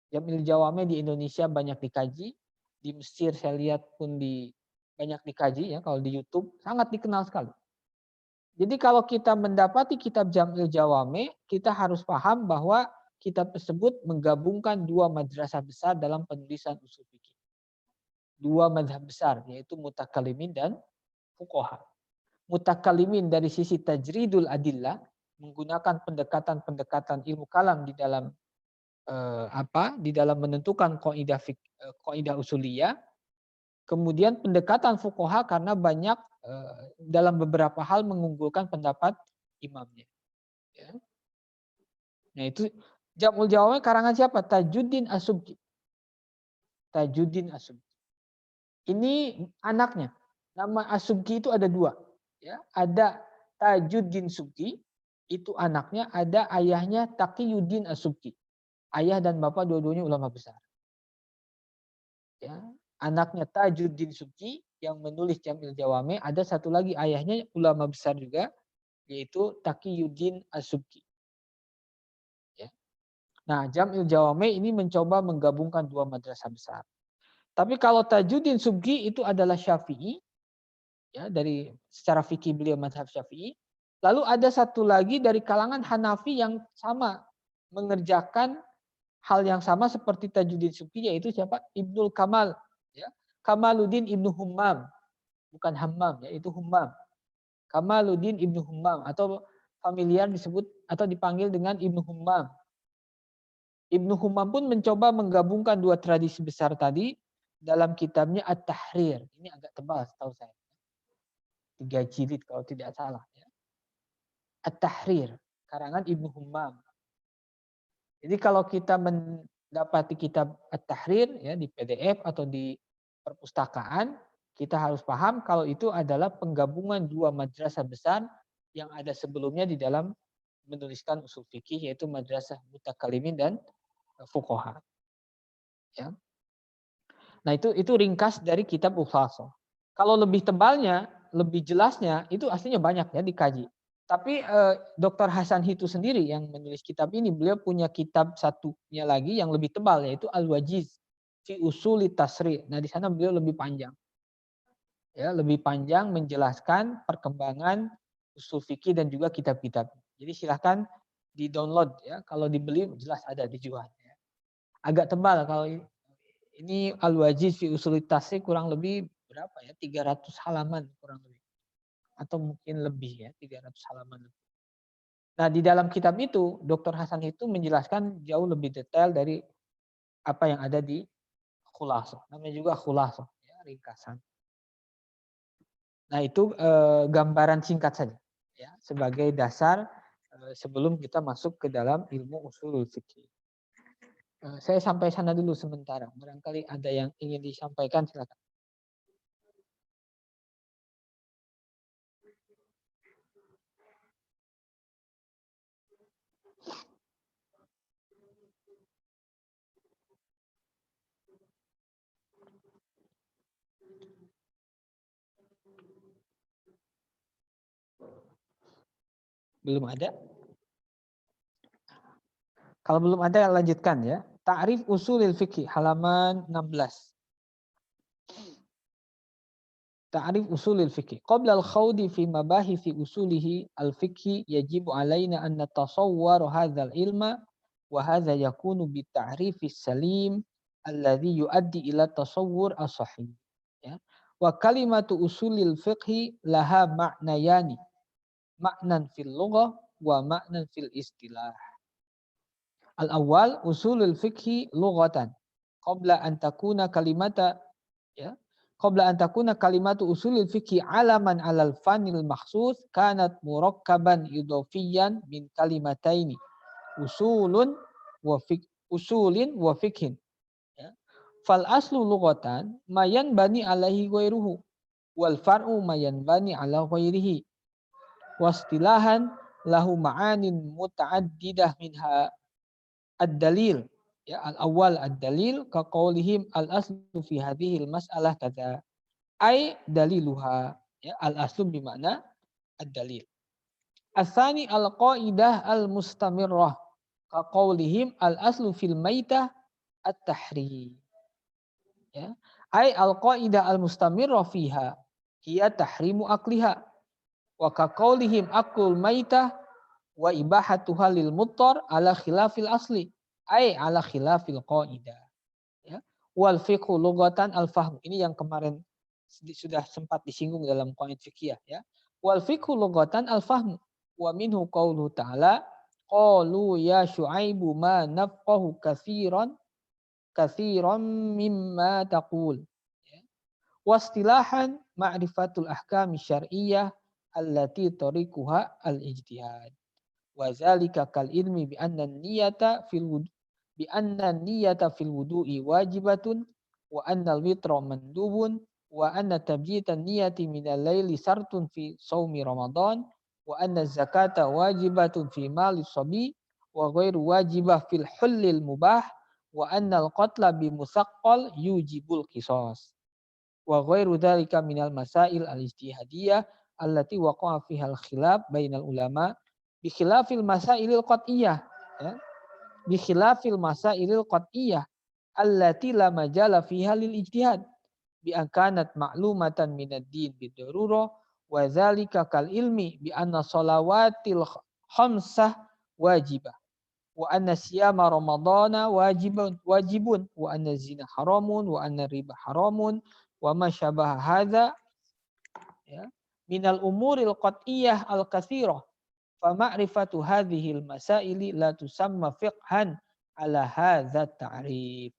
Jam'il Jawami' di Indonesia banyak dikaji, di Mesir saya lihat pun banyak dikaji ya, kalau di YouTube sangat dikenal sekali. Jadi kalau kita mendapati kitab Jam'il Jawami', kita harus paham bahwa kitab tersebut menggabungkan dua madrasah besar dalam penulisan usul fikih. Dua mazhab besar, yaitu mutakalimin dan fuqaha. Mutakalimin dari sisi tajridul adillah, menggunakan pendekatan-pendekatan ilmu kalam di dalam di dalam menentukan kaidah usuliyah. Kemudian pendekatan fuqaha karena banyak dalam beberapa hal mengunggulkan pendapat imamnya. Ya. Nah itu Jam'ul Jawami karangan siapa? Tajuddin As-Subki. Tajuddin As-Subki. Ini anaknya. Nama As-Subki itu ada dua. Ya, ada Tajuddin Subki, itu anaknya. Ada ayahnya Taqiyuddin As-Subki. Ayah dan bapak dua-duanya ulama besar. Ya, anaknya Tajuddin Subki yang menulis Jam'il Jawami. Ada satu lagi ayahnya ulama besar juga, yaitu Taqiyuddin As-Subki. Ya. Nah, Jam'il Jawami ini mencoba menggabungkan dua madrasah besar. Tapi kalau Tajuddin Subki itu adalah Syafi'i, ya dari secara fikih beliau mazhab Syafi'i. Lalu ada satu lagi dari kalangan Hanafi yang sama mengerjakan hal yang sama seperti Tajuddin Subki, yaitu siapa? Ibnul Kamal, ya. Kamaluddin Ibnu Hummam, bukan Hammam, ya itu Hummam. Kamaluddin Ibnu Hummam atau familiar disebut atau dipanggil dengan Ibnu Hummam. Ibnu Hummam pun mencoba menggabungkan dua tradisi besar tadi dalam kitabnya At-Tahrir. Ini agak tebal setahu saya. 3 jilid kalau tidak salah. Ya. At-Tahrir, karangan Ibnu Hummam. Jadi kalau kita mendapati kitab At-Tahrir ya di PDF atau di perpustakaan, kita harus paham kalau itu adalah penggabungan dua madrasah besar yang ada sebelumnya di dalam menuliskan usul fikih, yaitu madrasah mutakalimin dan fuqaha. Ya. Nah itu ringkas dari kitab Ukhlaso. Kalau lebih tebalnya, lebih jelasnya, itu aslinya banyak ya dikaji. Tapi Dr. Hasan Hitu sendiri yang menulis kitab ini, beliau punya kitab satunya lagi yang lebih tebal, yaitu Al-Wajiz fi Usuli Tasri'. Nah di sana beliau lebih panjang. Ya, lebih panjang menjelaskan perkembangan usul fikih dan juga kitab-kitab. Jadi silahkan di-download ya. Kalau dibeli jelas ada dijual. Ya. Agak tebal kalau ini Al-Wajiz fi Usuli Tasri' kurang lebih berapa ya? 300 halaman kurang lebih. Atau mungkin lebih ya, 300 halaman lebih. Nah, di dalam kitab itu Dr. Hasan itu menjelaskan jauh lebih detail dari apa yang ada di Khulasoh. Namanya juga Khulasoh, ya, ringkasan. Nah, itu gambaran singkat saja ya, sebagai dasar sebelum kita masuk ke dalam ilmu usulul fikih. Saya sampai sana dulu sementara. Barangkali ada yang ingin disampaikan, silakan. Belum ada? Kalau belum ada lanjutkan ya. Ta'rif usulil fikih halaman 16. Ta'rif usulil fikih. Qabla al-khawdi fi mabahithi usulihi al-fikhi yajibu alaina an natasawwar hadzal ilma wa hadza yakunu bi ta'rifis salim alladhi yuaddi ila tasawwur as-sahih. Ya. Wa kalimatu usulil fiqhi laha ma'nayani. Ma'nan fil lughah wa ma'nan fil istilah. Al-awwal usulul fikhi lughatan qabla an takuna kalimata Ya. Qabla an takuna kalimatu usulil fiqhi alaman alal fanil makhsus kanat murakkaban idhofiyan min kalimataini usulun usulin wa fiqhin. Ya. Fal aslu lughatan mayan bani alaihi ghairuhu wal far'u mayan bani ala ghairihi wastilahan lahu ma'anin muta'addidah minha ad-dalil ya al-awwal ad-dalil ka qaulihim al-aslu fi hadhihi al-mas'alah kadza ay daliluha ya al-aslu bermakna ad-dalil. Ats-tsani al-qaidah al-mustamirrah ka qaulihim al-aslu fil maitah at-tahrim ya ay al-qaidah al-mustamirrah fiha hiya tahrimu akliha wa ka qaulihim akul maitah wa ibahatuha lil muttar ala khilafil asli ay ala khilafil qaidah ya wal fiqhu lughatan al fahm ini yang kemarin sudah sempat disinggung dalam qaid fikih ya wal fiqhu lughatan al fahm wa minhu qauluhu ta'ala qalu ya syuaibu ma nafqahu katsiran mimma taqul ya wastilahan ma'rifatul ahkam syar'iyyah allati tariquha al-ijtihad wa zalika kal ilmi bi anna niyyata fil wudu'i wajibatun wa anna al-witra mandubun wa anna tabyitan niyyati min al-laili sartun fi shaumi ramadan wa anna zakata wajibatun fi mali sabi wa ghairu wajibah fil hullil mubah wa anna al-qatla bi musaqqal yujibul qisas wa ghairu dzalika minal masail al-ijtihadiyah allati waqa'a fiha al-khilaf bainal ulama bi khilafil masailil qat'iyah ya bi khilafil masailil qat'iyah allati la majala fiha lil ijtihad bi an kanat ma'lumatan minad din bid darurah wa dzalika kal ilmi bi anna shalawatil khamsah wajibah wa anna siyama ramadhana wajibun wa anna zina haramun wa anna riba haramun wa ma syabaha hadza ya minal umuril qat'iyah al katsirah fa ma'rifatu hadhil masaili la tusamma fiqhan ala hadza ta'rif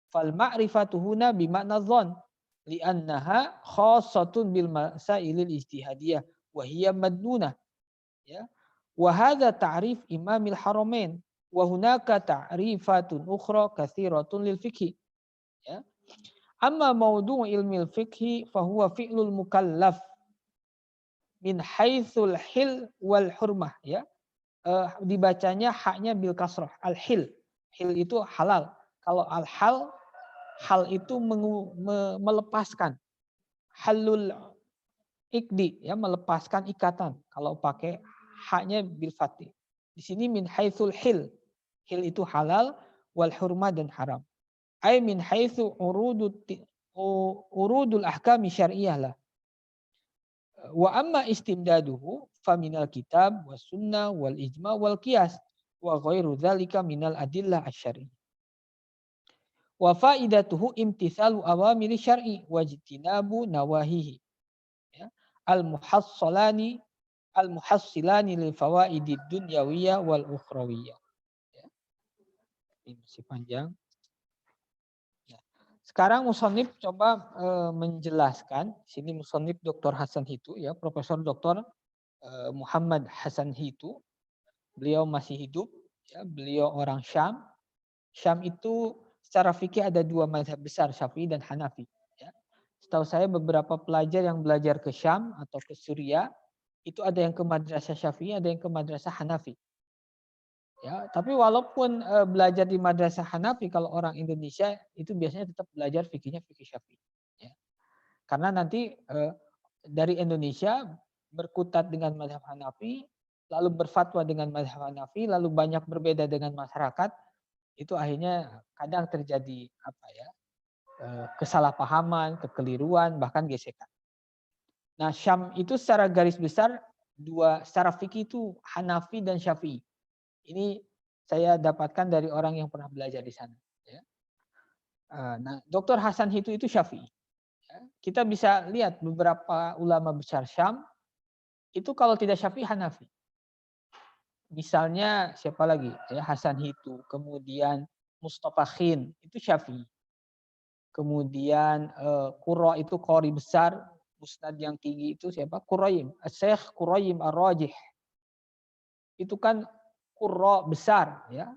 fal ma'rifatu huna bi ma'na dhann li'annaha khassatun bil masailil ijtihadiyah wa hiya madnunah ya wa hadza ta'rif imamil haramain wa hunaka ta'rifatun ukhra katsiratun lil fiqh ya amma mawdu' ilmil fiqh fa huwa fi'lul mukallaf min haitsul hil wal hurmah ya dibacanya haknya bil kasrah al hil itu halal kalau al hal itu melepaskan halul ikdi ya melepaskan ikatan kalau pakai haknya bil fathih di sini min haitsul hil itu halal wal hurmah dan haram ay min haitsu urudul ahkam syar'iyyah lah. Wa amma istimdaduhu faminal kitab was sunnah wal ijma wal qiyas wa ghairu dzalika minal adillah asy-syar'iyyah. Wa faidatuhu imtithalu awamiri syar'i wa ijtinabu nawahihi. Ya. Al-muhassilani lil fawaidid dunyawiyah wal ukhrawiyah. Ya. Ini masih panjang. Sekarang musannif coba menjelaskan, sini musannif Dr. Hasan Hitu ya, Profesor Dr. Muhammad Hasan Hitu. Beliau masih hidup ya, beliau orang Syam. Syam itu secara fikih ada dua mazhab besar, Syafi'i dan Hanafi ya. Setahu saya beberapa pelajar yang belajar ke Syam atau ke Suriah itu ada yang ke madrasah Syafi'i, ada yang ke madrasah Hanafi. Ya, tapi walaupun belajar di madrasah Hanafi kalau orang Indonesia itu biasanya tetap belajar fikihnya fikih Syafi'i. Ya. Karena nanti dari Indonesia berkutat dengan mazhab Hanafi, lalu berfatwa dengan mazhab Hanafi, lalu banyak berbeda dengan masyarakat, itu akhirnya kadang terjadi apa ya kesalahpahaman, kekeliruan, bahkan gesekan. Nah, Syam itu secara garis besar secara fikih itu Hanafi dan Syafi'i. Ini saya dapatkan dari orang yang pernah belajar di sana. Ya. Nah, Dr. Hasan Hitu itu Syafi'i. Ya. Kita bisa lihat beberapa ulama besar Syam itu kalau tidak Syafi'i Hanafi. Misalnya siapa lagi? Ya, Hasan Hitu, kemudian Mustafa Khin itu Syafi'i. Kemudian qurra itu qori besar, musnad yang tinggi itu siapa? Quraim, Syekh Quraim Ar-Rajih. Itu kan qurra besar ya.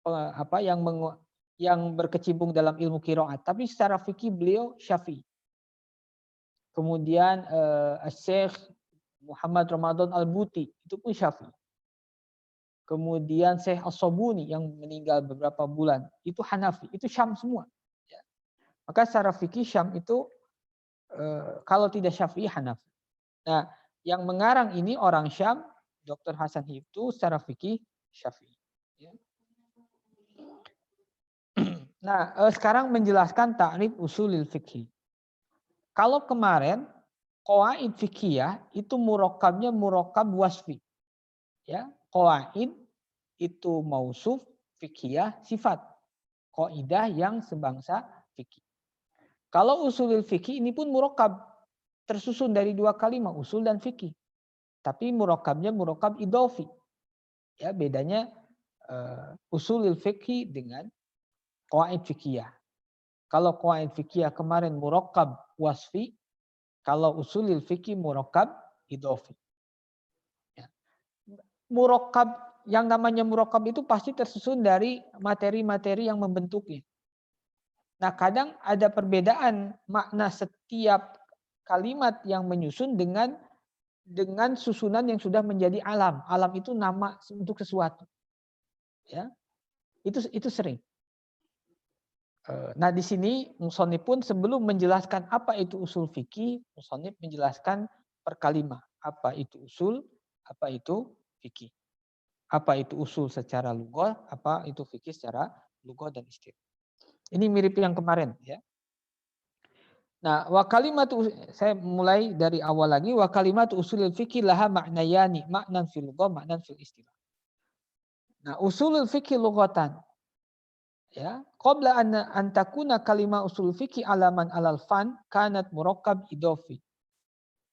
Apa yang berkecimpung dalam ilmu qiraat, tapi secara fikih beliau Syafi'i. Kemudian Syekh Muhammad Ramadan Al-Buti itu pun Syafi'i. Kemudian Syekh As-Sabuni yang meninggal beberapa bulan itu Hanafi, itu Syam semua. Ya. Maka secara fikih Syam itu kalau tidak Syafi'i Hanafi. Nah, yang mengarang ini orang Syam, Dr. Hasan Hiftu secara fikih Syafi'i. Ya. Nah, sekarang menjelaskan ta'rif usulil fikih. Kalau kemarin qawaid fikih itu murakkabnya murakkab wasfi. Ya, qawaid itu mausuf, fikih sifat. Qaidah yang sebangsa fikih. Kalau usulil fikih ini pun murakkab, tersusun dari dua kalimat usul dan fikih. Tapi murakkabnya murakkab idhofi. Ya, bedanya usulil fikih dengan qawaid fikih. Kalau qawaid fikih kemarin murakkab wasfi, kalau usulil fikih murakkab idhofi. Ya. Murakkab, yang namanya murakkab itu pasti tersusun dari materi-materi yang membentuknya. Nah, kadang ada perbedaan makna setiap kalimat yang menyusun dengan susunan yang sudah menjadi alam. Alam itu nama untuk sesuatu. Ya. Itu sering. Nah, di sini musannif pun sebelum menjelaskan apa itu usul fikih, musannif menjelaskan per kalimah. Apa itu usul, apa itu fikih. Apa itu usul secara lughah, apa itu fikih secara lughah dan istilah. Ini mirip yang kemarin ya. Nah, wa kalimatu, saya mulai dari awal lagi, wa kalimatu usulul fikih laha maknayani, maknan fil lughah, maknan fil istilah. Nah, usulul fikih lughatan. Ya, qabla an takuna kalimah usul fikih alaman alal fan kanat murakkab idhofi.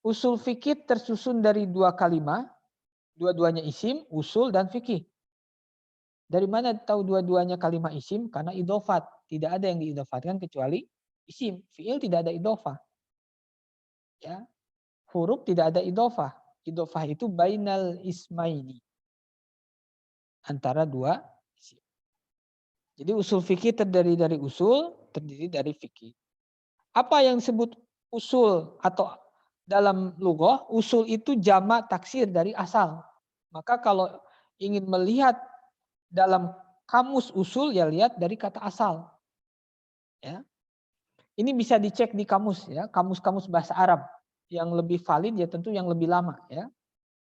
Usul fikih tersusun dari dua kalimat, dua-duanya isim, usul dan fikih. Dari mana tahu dua-duanya kalimat isim? Karena idhofat. Tidak ada yang diidhofatkan kecuali isim. Fi'il tidak ada idhofah. Ya. Huruf tidak ada idhofah. Idhofah itu bainal ismaini. Antara dua isim. Jadi usul fikih terdiri dari usul, terdiri dari fikih. Apa yang disebut usul atau dalam lughah, usul itu jamak taksir dari asal. Maka kalau ingin melihat dalam kamus usul, ya lihat dari kata asal. Ya. Ini bisa dicek di kamus ya, kamus-kamus bahasa Arab. Yang lebih valid ya tentu yang lebih lama ya.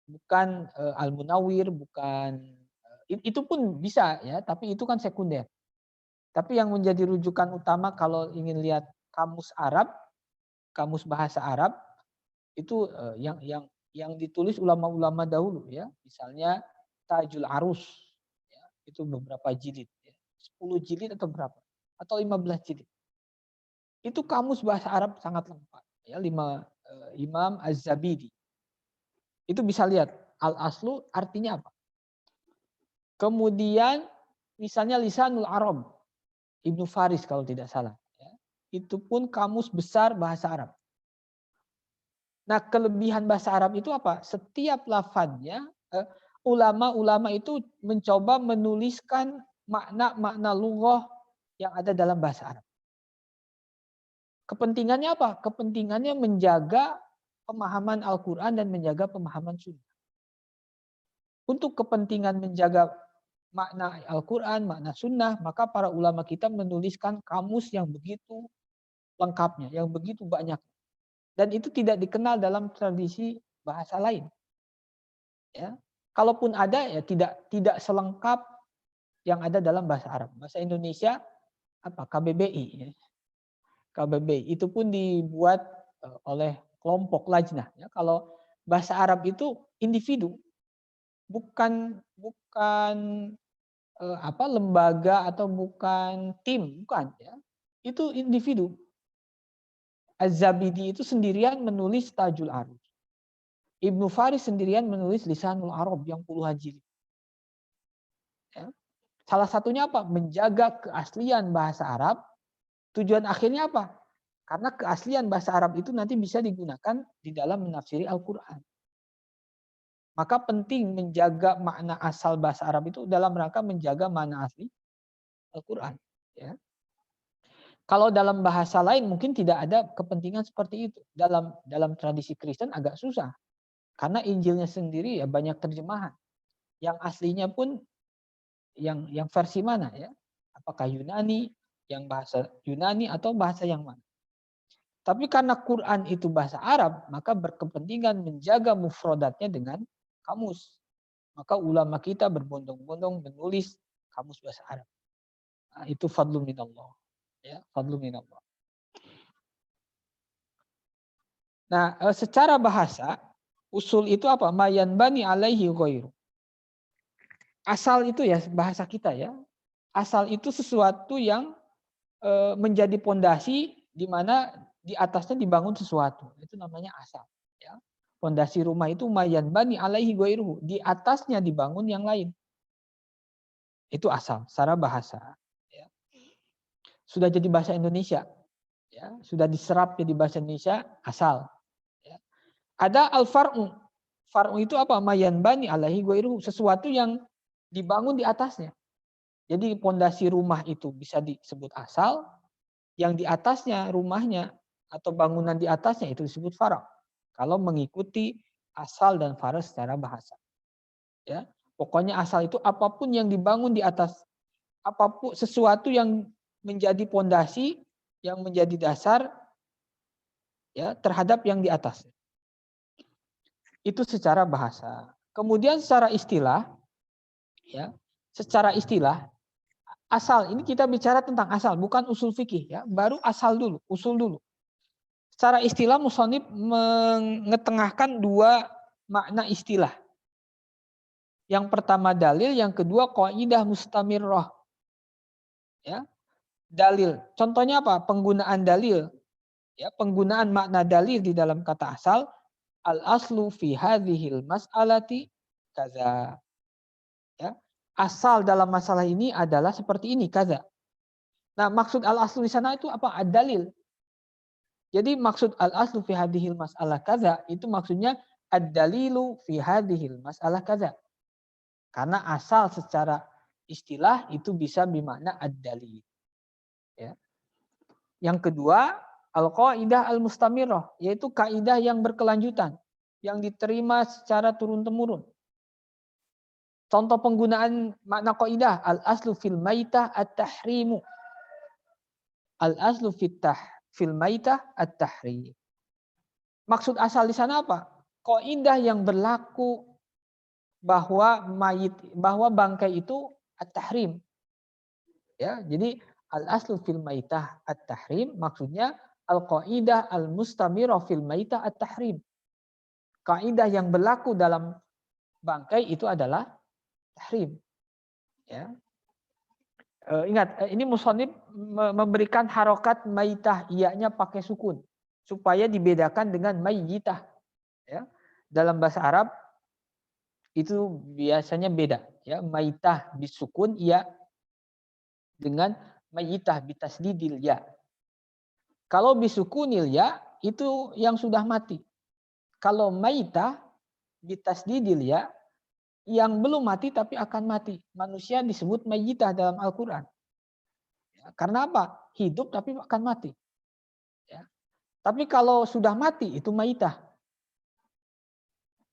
Bukan Al-Munawwir, bukan itu pun bisa ya, tapi itu kan sekunder. Tapi yang menjadi rujukan utama kalau ingin lihat kamus Arab, kamus bahasa Arab itu yang ditulis ulama-ulama dahulu ya. Misalnya Tajul Arus ya, itu beberapa jilid ya. 10 jilid atau berapa? Atau 15 jilid. Itu kamus bahasa Arab sangat lengkap ya, Imam Az-Zabidi. Itu bisa lihat al-aslu artinya apa. Kemudian misalnya Lisanul Arab Ibnu Faris kalau tidak salah. Ya. Itu pun kamus besar bahasa Arab. Nah, kelebihan bahasa Arab itu apa? Setiap lafadznya, ulama-ulama itu mencoba menuliskan makna-makna lughah yang ada dalam bahasa Arab. Kepentingannya apa? Kepentingannya menjaga pemahaman Al-Quran dan menjaga pemahaman Sunnah. Untuk kepentingan menjaga makna Al-Quran, makna Sunnah, maka para ulama kita menuliskan kamus yang begitu lengkapnya, yang begitu banyak. Dan itu tidak dikenal dalam tradisi bahasa lain. Ya. Kalaupun ada, ya tidak selengkap yang ada dalam bahasa Arab. Bahasa Indonesia, apa KBBI. Ya. KBBI itu pun dibuat oleh kelompok lajnah. Ya. Kalau bahasa Arab itu individu, bukan lembaga atau bukan tim, bukan ya. Itu individu. Az-Zabidi itu sendirian menulis Tajul Arus. Ibnu Faris sendirian menulis Lisanul Arab yang puluhan jilid. Ya. Salah satunya apa? Menjaga keaslian bahasa Arab, Tujuan akhirnya apa? Karena keaslian bahasa Arab itu nanti bisa digunakan di dalam menafsiri Al-Quran. Maka penting menjaga makna asal bahasa Arab itu dalam rangka menjaga makna asli Al-Quran. Ya. Kalau dalam bahasa lain mungkin tidak ada kepentingan seperti itu. Dalam tradisi Kristen agak susah. Karena Injilnya sendiri ya banyak terjemahan. Yang aslinya pun yang versi mana ya? Apakah Yunani, yang bahasa Yunani atau bahasa yang mana? Tapi karena Quran itu bahasa Arab, maka berkepentingan menjaga mufradatnya dengan kamus. Maka ulama kita berbondong-bondong menulis kamus bahasa Arab. Nah, itu fadlu minallah. Ya, fadlu minallah. Nah, secara bahasa, usul itu apa? Mayan bani alaihi ghairu. Asal itu ya bahasa kita ya. Asal itu sesuatu yang menjadi pondasi di mana di atasnya dibangun sesuatu. Itu namanya asal. Ya. Pondasi rumah itu mayan bani alaihi ghairuhu. Di atasnya dibangun yang lain. Itu asal, secara bahasa. Ya. Sudah jadi bahasa Indonesia. Ya. Sudah diserap jadi bahasa Indonesia, asal. Ya. Ada al-far'u. Far'u itu apa? Mayan bani alaihi ghairuhu. Sesuatu yang dibangun di atasnya. Jadi pondasi rumah itu bisa disebut asal. Yang di atasnya rumahnya atau bangunan di atasnya itu disebut fara'. Kalau mengikuti asal dan fara' secara bahasa. Ya, pokoknya asal itu apapun yang dibangun di atas, apapun sesuatu yang menjadi pondasi, yang menjadi dasar ya terhadap yang di atasnya. Itu secara bahasa. Kemudian secara istilah, ya, secara istilah asal ini kita bicara tentang asal, bukan usul fikih ya. Baru asal dulu, usul dulu. Secara istilah musonib mengetengahkan dua makna istilah. Yang pertama dalil, yang kedua qaidah mustamirrah. Ya. Dalil. Contohnya apa? Penggunaan dalil. Ya, penggunaan makna dalil di dalam kata asal al aslu fi hadhil mas'alati kaza. Ya. Asal dalam masalah ini adalah seperti ini kaza. Nah, maksud al aslu di sana itu apa? Ad-dalil. Jadi maksud al-aslu fi hadhil mas'alah kaza itu maksudnya ad-dalilu fi hadhil mas'alah kaza. Karena asal secara istilah itu bisa bermakna ad-dalil. Ya. Yang kedua, al-qaidah al-mustamirrah, yaitu kaidah yang berkelanjutan, yang diterima secara turun-temurun. Contoh penggunaan makna qaidah, al-aslu fil maitah at-tahrimu. Al-aslu fil maitah at-tahrim. Maksud asal di sana apa? Kaidah yang berlaku bahwa bangkai itu at-tahrim. Ya, jadi al-aslu fil maitah at-tahrim maksudnya al-qaidah al-mustamirah fil maitah at-tahrim. Kaidah yang berlaku dalam bangkai itu adalah tahrim. Ya. Ingat, ini musonib memberikan harokat maitah, iyanya pakai sukun supaya dibedakan dengan mayyitah. Ya. Dalam bahasa Arab itu biasanya beda. Ya, maitah bisukun iya dengan mayyitah bitasdidil ya. Kalau bisukunil ya itu yang sudah mati. Kalau maitah bitasdidil ya yang belum mati tapi akan mati. Manusia disebut mayyitah dalam Al-Quran. Ya, karena apa? Hidup tapi akan mati. Ya. Tapi kalau sudah mati itu maitah.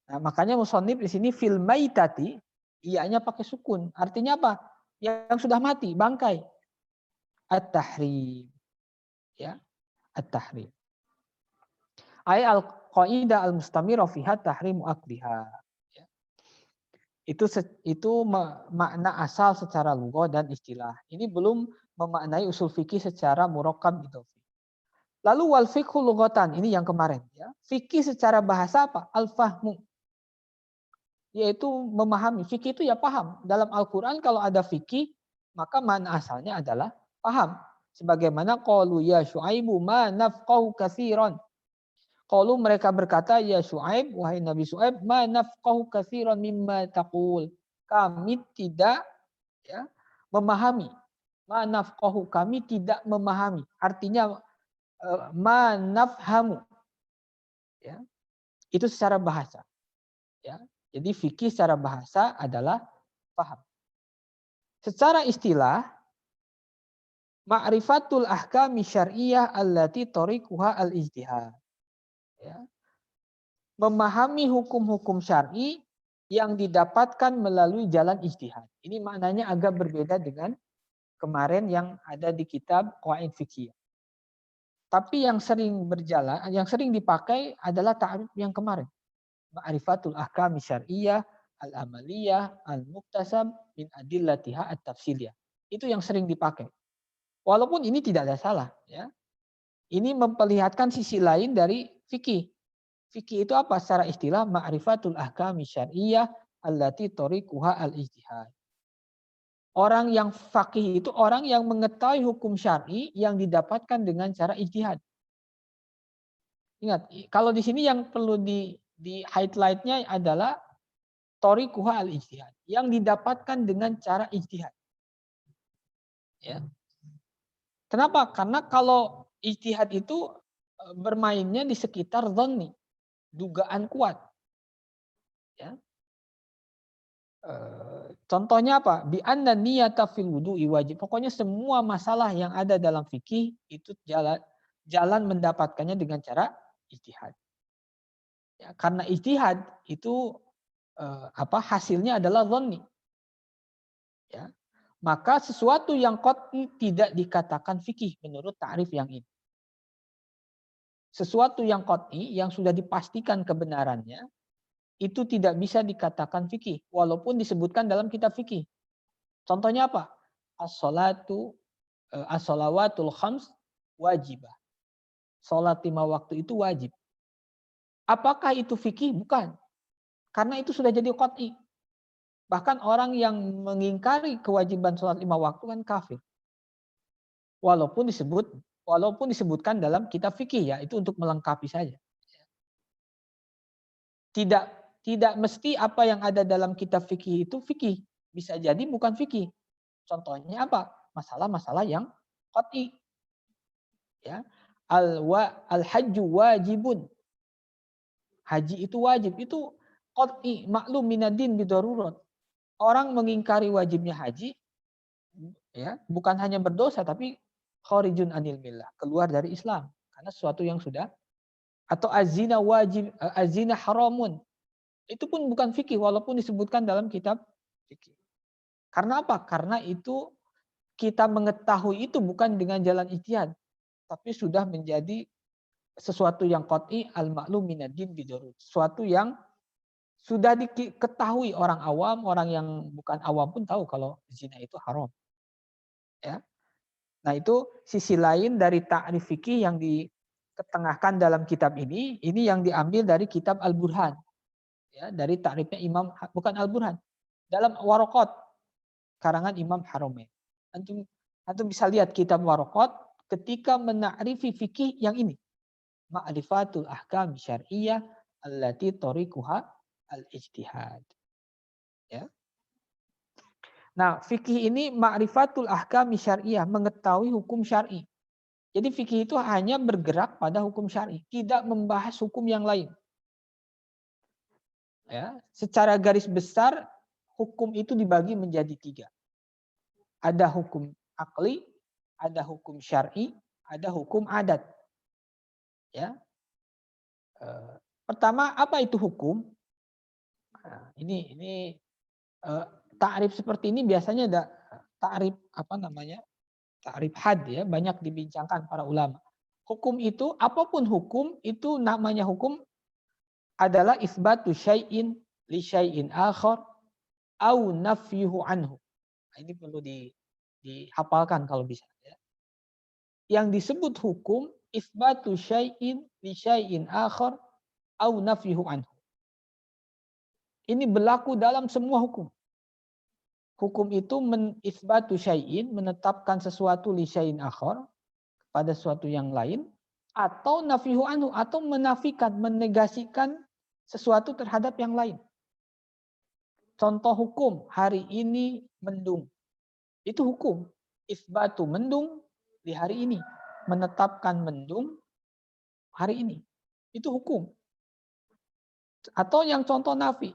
Nah, makanya musonib di sini fil maitati iyanya pakai sukun. Artinya apa? Yang sudah mati, bangkai. At-tahrim. Ya, at-tahrim. Ay al-qaidah al-mustamirah fiha tahrimu akliha. Ya. Itu makna asal secara lugah dan istilah. Ini belum memaknai usul fikih secara murakkab itu. Lalu wal fiqhu lughatan, ini yang kemarin ya. Fikih secara bahasa apa? Al-fahmu. Yaitu memahami. Fikih itu ya paham. Dalam Al-Qur'an kalau ada fikih, maka makna asalnya adalah paham. Sebagaimana qalu ya Syuaibu ma nafqahu katsiran. Qalu mereka berkata ya Syuaib, wahai Nabi Syuaib, ma nafqahu katsiran mimma taqul. Kami tidak ya memahami Ma nafqahu, kami tidak memahami. Artinya ma nafhamu. Ya. Itu secara bahasa. Ya. Jadi fikih secara bahasa adalah paham. Secara istilah, ma'rifatul ahkami syar'iyyah allati tariquha al-ijtihad. Ya. Memahami hukum-hukum syar'i yang didapatkan melalui jalan ijtihad. Ini maknanya agak berbeda dengan kemarin yang ada di kitab Qawaid Fiqhiyah. Tapi yang sering berjalan, yang sering dipakai adalah ta'rif yang kemarin. Ma'rifatul ahkami syar'iyyah, al-amaliyah, al-muktasab min adillatiha at-tafsiliyah. Itu yang sering dipakai. Walaupun ini tidak ada salah. Ya. Ini memperlihatkan sisi lain dari fikih. Fikih itu apa? Secara istilah ma'rifatul ahkami syar'iyyah allati tariquha al-ijtihad. Orang yang faqih itu orang yang mengetahui hukum syar'i yang didapatkan dengan cara ijtihad. Ingat, kalau di sini yang perlu di highlight-nya adalah tariquha al-ijtihad, yang didapatkan dengan cara ijtihad. Ya. Kenapa? Karena kalau ijtihad itu bermainnya di sekitar dhanni, dugaan kuat. Ya. Contohnya apa? Bi anna niyata fil wudu'i wajib. Pokoknya semua masalah yang ada dalam fikih itu jalan mendapatkannya dengan cara ijtihad. Ya, karena ijtihad itu hasilnya adalah dhanni. Ya. Maka sesuatu yang qat'i tidak dikatakan fikih menurut ta'rif yang ini. Sesuatu yang qat'i yang sudah dipastikan kebenarannya itu tidak bisa dikatakan fikih walaupun disebutkan dalam kitab fikih. Contohnya apa? As-shalawatul khams wajibah. Salat 5 waktu itu wajib. Apakah itu fikih? Bukan. Karena itu sudah jadi qat'i. Bahkan orang yang mengingkari kewajiban salat 5 waktu kan kafir. Walaupun disebutkan dalam kitab fikih, ya itu untuk melengkapi saja. Tidak mesti apa yang ada dalam kitab fikih itu fikih. Bisa jadi bukan fikih. Contohnya apa? Masalah-masalah yang qat'i. Ya. Al-hajju wajibun. Haji itu wajib. Itu qat'i, maklum minadin bidarurat. Orang mengingkari wajibnya haji, ya, bukan hanya berdosa tapi kharijun anil millah, keluar dari Islam karena sesuatu yang sudah, atau azina wajib, azina haramun. Itu pun bukan fikih walaupun disebutkan dalam kitab fikih. Karena apa? Karena itu kita mengetahui itu bukan dengan jalan ijtihad, tapi sudah menjadi sesuatu yang qat'i al-ma'lum minad-din bidarurah. Sesuatu yang sudah diketahui orang awam, orang yang bukan awam pun tahu kalau zina itu haram. Ya. Nah, itu sisi lain dari ta'rif fikih yang diketengahkan dalam kitab ini yang diambil dari kitab Al-Burhan. Ya, dari ta'rifnya Imam, bukan Al-Burhan, dalam Waraqat karangan Imam Haramain. Antum bisa lihat kitab Waraqat ketika mena'rifi fikih yang ini. Ma'rifatul ahkam syar'iyyah allati tariquha al-ijtihad. Ya. Nah, fikih ini ma'rifatul ahkam syar'iyyah, mengetahui hukum syar'i. Jadi fikih itu hanya bergerak pada hukum syar'i, tidak membahas hukum yang lain. Ya, secara garis besar hukum itu dibagi menjadi 3. Ada hukum akli, ada hukum syar'i, ada hukum adat. Ya. Pertama, apa itu hukum? Nah, ini ta'rif seperti ini biasanya ada ta'rif ta'rif had, ya, banyak dibincangkan para ulama. Hukum itu, apapun hukum itu namanya hukum adalah isbatu syai'in li syai'in akhar au nafyuhu anhu. Nah, ini perlu dihafalkan kalau bisa, ya. Yang disebut hukum isbatu syai'in li syai'in akhar au nafyuhu anhu. Ini berlaku dalam semua hukum. Hukum itu isbatu syai'in, menetapkan sesuatu li syai'in akhar, pada sesuatu yang lain, atau nafyuhu anhu, atau menafikan, menegasikan sesuatu terhadap yang lain. Contoh hukum, hari ini mendung. Itu hukum. isbatu mendung di hari ini, menetapkan mendung hari ini. Itu hukum. Atau yang contoh nafi,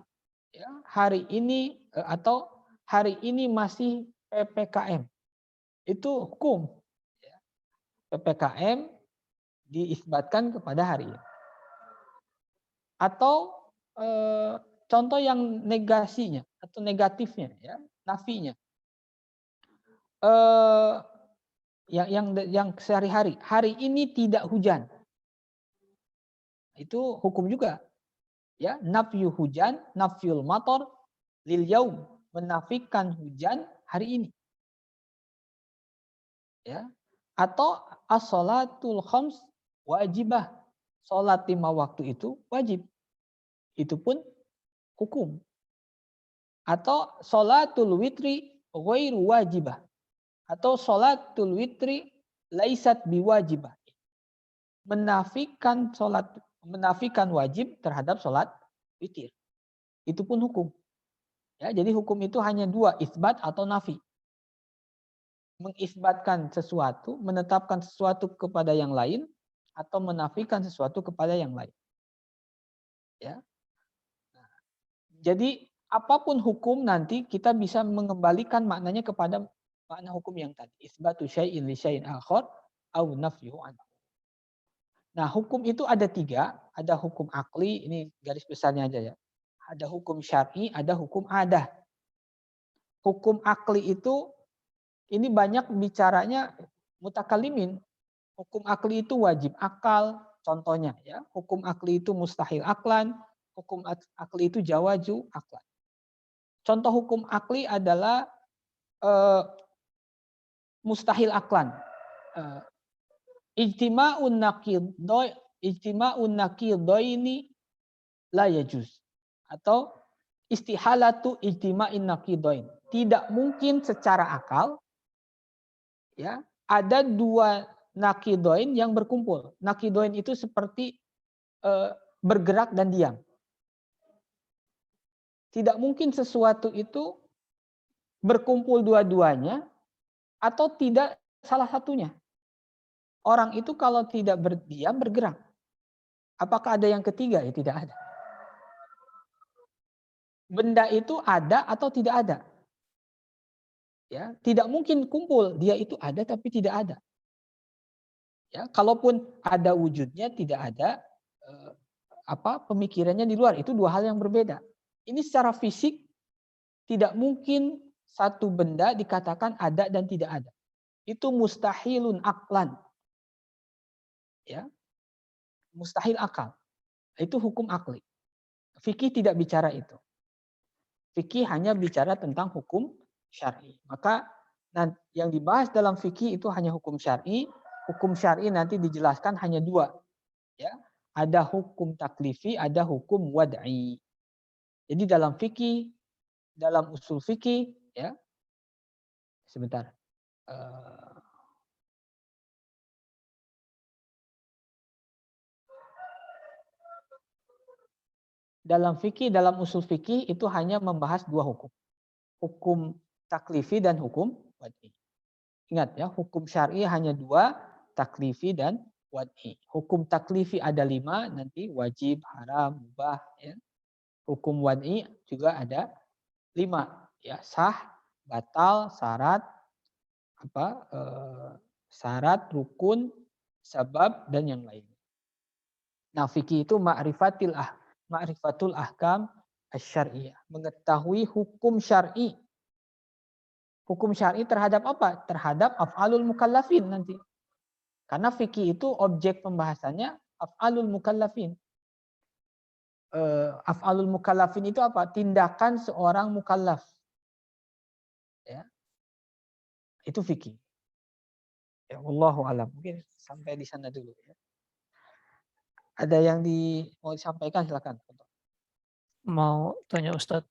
ya, hari ini atau hari ini masih PPKM. Itu hukum. Ya. PPKM diisbatkan kepada hari ini. Atau contoh yang negasinya atau negatifnya, ya, nafinya. Yang sehari-hari, hari ini tidak hujan. Itu hukum juga. Ya, nafyu hujan, nafyul mator lil yaum, menafikan hujan hari ini. Ya. Atau as-sholatul khams wajibah. Salat 5 waktu itu wajib. Itu pun hukum. Atau sholatul witri ghairu wajibah. Atau sholatul witri laisat biwajibah. Menafikan wajib terhadap sholat witir. Itu pun hukum. Ya, jadi hukum itu hanya dua, isbat atau nafi. Mengisbatkan sesuatu, menetapkan sesuatu kepada yang lain, atau menafikan sesuatu kepada yang lain. Ya. Jadi apapun hukum nanti kita bisa mengembalikan maknanya kepada makna hukum yang tadi. Isbatu syai'in li syai'in akhar au nafyuhu anhu. Nah, hukum itu ada 3, ada hukum akli, ini garis besarnya aja ya. Ada hukum syar'i, ada hukum adah. Hukum akli itu ini banyak bicaranya mutakalimin. Hukum akli itu wajib akal, contohnya ya. Hukum akli itu mustahil aklan, hukum akli itu jawaju aklan. Contoh hukum akli adalah mustahil aklan. Ijtima'un naqidaini la yajuz. Atau istihalatu ijtima'in naqidain. Tidak mungkin secara akal ya, ada 2 naqidain yang berkumpul. Naqidain itu seperti bergerak dan diam. Tidak mungkin sesuatu itu berkumpul dua-duanya atau tidak salah satunya. Orang itu kalau tidak berdiam bergerak. Apakah ada yang ketiga? Ya tidak ada. Benda itu ada atau tidak ada. Ya, tidak mungkin kumpul, dia itu ada tapi tidak ada. Ya, kalaupun ada wujudnya tidak ada pemikirannya di luar, itu 2 hal yang berbeda. Ini secara fisik tidak mungkin satu benda dikatakan ada dan tidak ada. Itu mustahilun aklan. Ya. Mustahil akal. Itu hukum akli. Fikih tidak bicara itu. Fikih hanya bicara tentang hukum syar'i. Maka yang dibahas dalam fikih itu hanya hukum syar'i. Hukum syar'i nanti dijelaskan hanya 2. Ya. Ada hukum taklifi, ada hukum wad'i. Jadi dalam fikih, dalam usul fikih, ya. Sebentar. Dalam fikih, dalam usul fikih itu hanya membahas 2 hukum. Hukum taklifi dan hukum wad'i. Ingat ya, hukum syar'i hanya 2, taklifi dan wad'i. Hukum taklifi ada 5, nanti wajib, haram, mubah. Ya. Hukum wad'i juga ada 5. Ya, sah, batal, syarat, syarat, rukun, sabab, dan yang lain. Nah, fikih itu ma'rifatul ahkam asy-syar'iyyah, mengetahui hukum syar'i. Hukum syar'i terhadap apa? Terhadap af'alul mukallafin nanti. Karena fikih itu objek pembahasannya af'alul mukallafin. Af'alul mukallafin itu apa? Tindakan seorang mukallaf. Ya. Itu fikih. Ya, wallahu alam. Mungkin sampai di sana dulu ya. Ada yang mau disampaikan, silakan. Mau tanya Ustadz,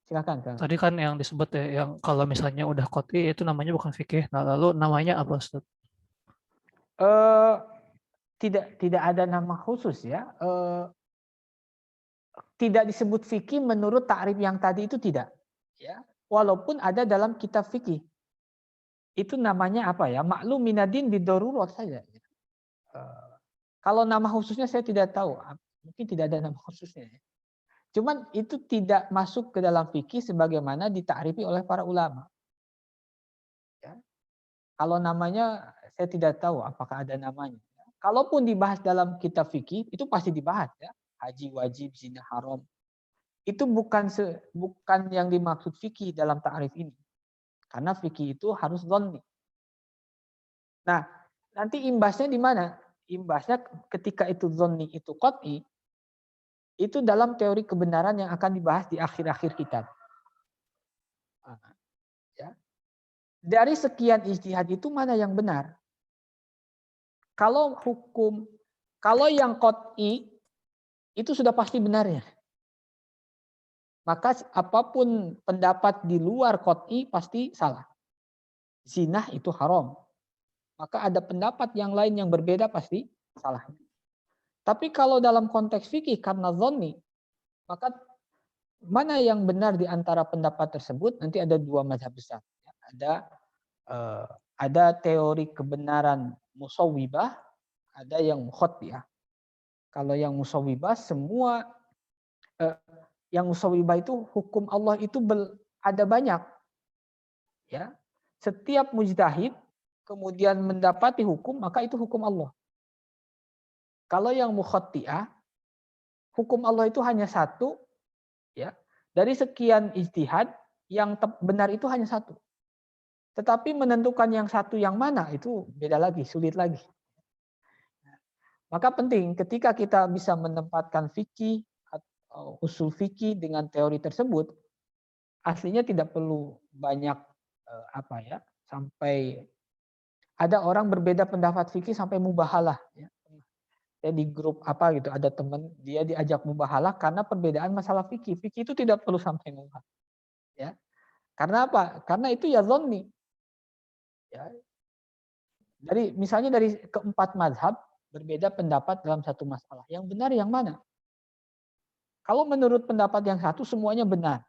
Silakan, Kang. tadi kan yang disebut ya, yang kalau misalnya udah qot'i itu namanya bukan fikih. Nah, lalu namanya apa Ustadz? Tidak ada nama khusus ya. Tidak disebut fikih menurut takrif yang tadi itu tidak. Ya. Walaupun ada dalam kitab fikih. itu namanya apa ya? Maklum minadin bidarurat saja. Kalau nama khususnya saya tidak tahu. Mungkin tidak ada nama khususnya. Cuman itu tidak masuk ke dalam fikih sebagaimana ditakrifi oleh para ulama. Ya. Kalau namanya saya tidak tahu apakah ada namanya. Kalaupun dibahas dalam kitab fikih itu pasti dibahas ya. Haji wajib, zina haram. Itu bukan yang dimaksud fikih dalam takrif ini. Karena fikih itu harus dhanni. Nah, nanti imbasnya di mana? Imbasnya ketika itu dhanni itu qat'i, itu dalam teori kebenaran yang akan dibahas di akhir-akhir kitab. Ya. Dari sekian ijtihad itu mana yang benar? Kalau yang qat'i itu sudah pasti benarnya. Maka apapun pendapat di luar qat'i pasti salah. Zina itu haram. Maka ada pendapat yang lain yang berbeda pasti salah. Tapi kalau dalam konteks fikih karena dhanni, maka mana yang benar di antara pendapat tersebut? Nanti ada dua mazhab besar. Ada teori kebenaran musawwibah, ada yang mukhattiyah. Kalau yang musawwibah semua yang musawwibah itu hukum Allah itu ada banyak. Ya. Setiap mujtahid kemudian mendapati hukum, maka itu hukum Allah. Kalau yang mukhattiyah, hukum Allah itu hanya satu, ya. Dari sekian ijtihad, yang benar itu hanya satu. Tetapi menentukan yang satu yang mana itu beda lagi, sulit lagi. Maka penting ketika kita bisa menempatkan fikih atau usul fikih dengan teori tersebut, aslinya tidak perlu banyak sampai ada orang berbeda pendapat fikih sampai mubahalah. Ya di grup gitu ada teman dia diajak mubahalah karena perbedaan masalah fikih. Fikih itu tidak perlu sampai mubahalah. Ya. Karena apa? Karena itu ya dhanni. Ya. Misalnya dari keempat mazhab berbeda pendapat dalam satu masalah. Yang benar yang mana? Kalau menurut pendapat yang satu semuanya benar.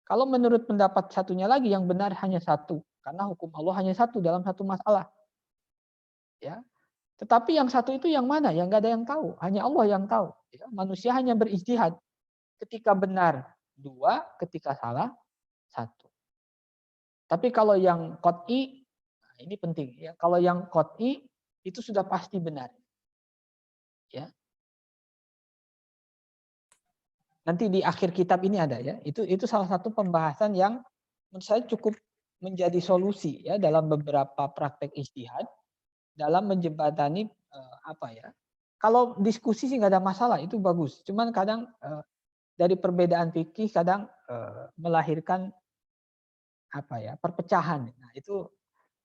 Kalau menurut pendapat satunya lagi yang benar hanya satu. Karena hukum Allah hanya satu dalam satu masalah. Ya. Tetapi yang satu itu yang mana? Yang nggak ada yang tahu. Hanya Allah yang tahu. Ya. Manusia hanya berijtihad. Ketika benar dua, ketika salah satu. Tapi kalau yang qat'i, ini penting ya. Kalau yang qat'i itu sudah pasti benar. Ya. Nanti di akhir kitab ini ada ya. Itu salah satu pembahasan yang menurut saya cukup menjadi solusi ya dalam beberapa praktek ijtihad dalam menjembatani Kalau diskusi sih nggak ada masalah, itu bagus. Cuman kadang dari perbedaan fikih kadang melahirkan perpecahan. Nah, itu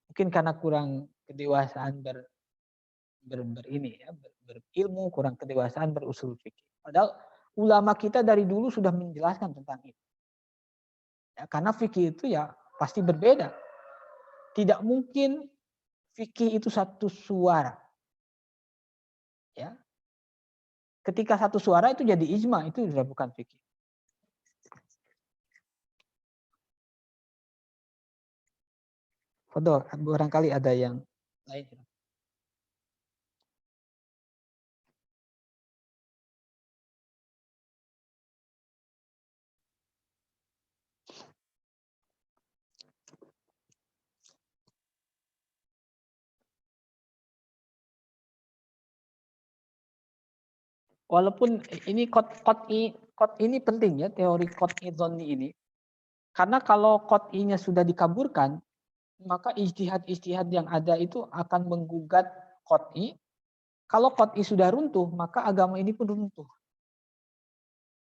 mungkin karena kurang kedewasaan berilmu, kurang kedewasaan berusul fikih. Padahal ulama kita dari dulu sudah menjelaskan tentang itu. Ya, karena fikih itu ya pasti berbeda. Tidak mungkin fikih itu satu suara. Ya. Ketika satu suara itu jadi ijma, itu sudah bukan fikih. Fadhol, barangkali ada yang lain. Walaupun ini qat'i ini penting ya, teori qat'i dhanni ini. Karena kalau qat'inya sudah dikaburkan, maka ijtihad yang ada itu akan menggugat qat'i. Kalau qat'i sudah runtuh, maka agama ini pun runtuh.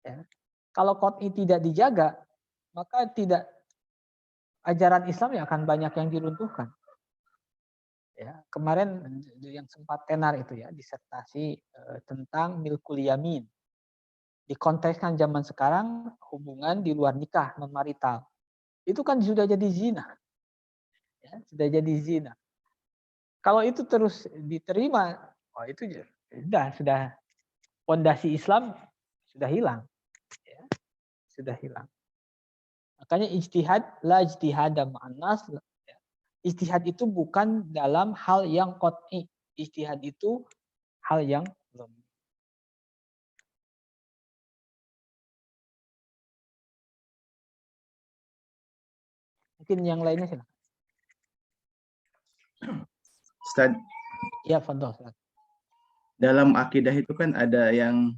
Ya. Kalau qat'i tidak dijaga, maka ajaran Islam akan banyak yang diruntuhkan. Ya, kemarin yang sempat tenar itu ya, disertasi tentang milkul yamin. Dikontekskan zaman sekarang hubungan di luar nikah, non marital. Itu kan sudah jadi zina. Ya, sudah jadi zina. Kalau itu terus diterima, itu sudah fondasi Islam sudah hilang. Ya, sudah hilang. Makanya ijtihad la ijtihada ma'an nas. Ijtihad itu bukan dalam hal yang qat'i. Ijtihad itu hal yang dhanni. Mungkin yang lainnya silakan. Ustaz, Ya, fadhol. dalam akidah itu kan ada yang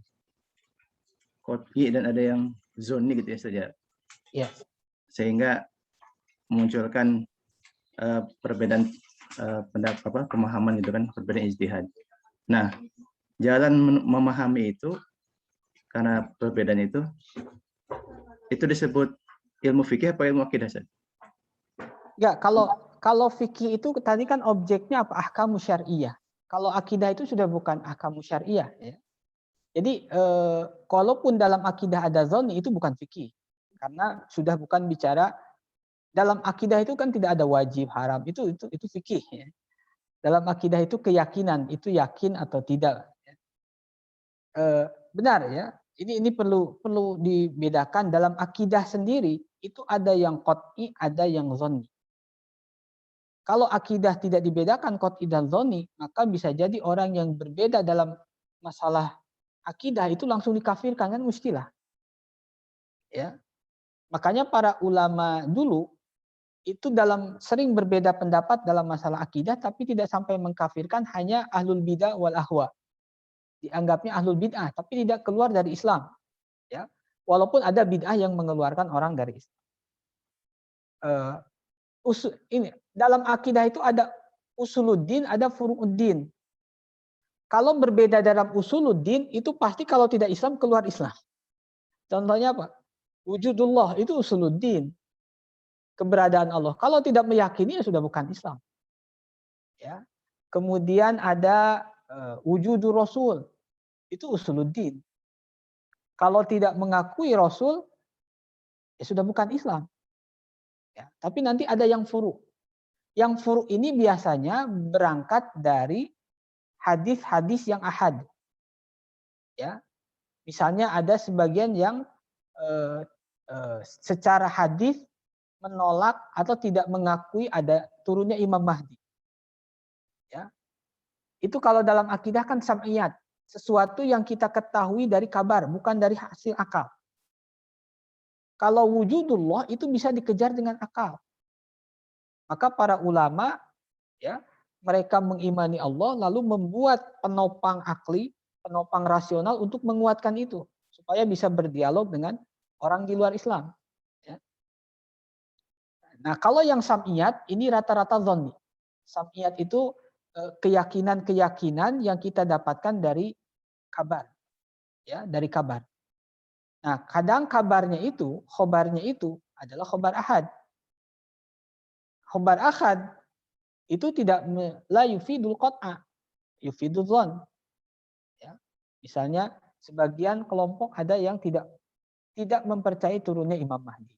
qat'i dan ada yang zonni gitu ya Ustaz ya. Ya. Sehingga memunculkan perbedaan pendapat pemahaman gitu kan, perbedaan ijtihad. Nah, jalan memahami itu karena perbedaan itu disebut ilmu fikih apa ilmu akidah Ustaz? Enggak, kalau fikih itu tadi kan objeknya apa? Ahkamu syariah. Kalau akidah itu sudah bukan ahkamu syariah ya. Jadi kalaupun dalam akidah ada zonni itu bukan fikih. Karena sudah bukan bicara dalam akidah itu kan tidak ada wajib, haram. Itu fikih ya. Dalam akidah itu keyakinan, itu yakin atau tidak. Benar ya. Ini perlu dibedakan dalam akidah sendiri itu ada yang qat'i, ada yang zonni. Kalau akidah tidak dibedakan qat'i dan zonni, maka bisa jadi orang yang berbeda dalam masalah akidah itu langsung dikafirkan, kan mustilah. Ya. Makanya para ulama dulu itu sering berbeda pendapat dalam masalah akidah tapi tidak sampai mengkafirkan, hanya ahlul bidah wal ahwa. Dianggapnya ahlul bid'ah tapi tidak keluar dari Islam. Ya. Walaupun ada bid'ah yang mengeluarkan orang dari Islam. Ini dalam akidah itu ada usuluddin, ada furu'uddin. Kalau berbeda dalam usuluddin itu pasti kalau tidak Islam keluar Islam. Contohnya apa? Wujudullah itu usuluddin. Keberadaan Allah. Kalau tidak meyakini ya sudah bukan Islam. Ya. Kemudian ada wujudur Rasul. Itu usuluddin. Kalau tidak mengakui Rasul ya sudah bukan Islam. Ya, tapi nanti ada yang furu. Yang furu ini biasanya berangkat dari hadis-hadis yang ahad. Ya, misalnya ada sebagian yang secara hadis menolak atau tidak mengakui ada turunnya Imam Mahdi. Ya, itu kalau dalam akidah kan sam'iyat, sesuatu yang kita ketahui dari kabar, bukan dari hasil akal. Kalau wujudullah itu bisa dikejar dengan akal. Maka para ulama ya, mereka mengimani Allah lalu membuat penopang akli, penopang rasional untuk menguatkan itu supaya bisa berdialog dengan orang di luar Islam. Ya. Nah, kalau yang sam'iyat ini rata-rata zonni. Sam'iyat itu keyakinan-keyakinan yang kita dapatkan dari kabar. Ya, dari kabar. Nah, kadang kabarnya itu, khobarnya itu adalah khobar ahad. Khobar ahad itu tidak la yufidul qat'a, yufidul dhon. Ya. Misalnya sebagian kelompok ada yang tidak mempercayai turunnya Imam Mahdi.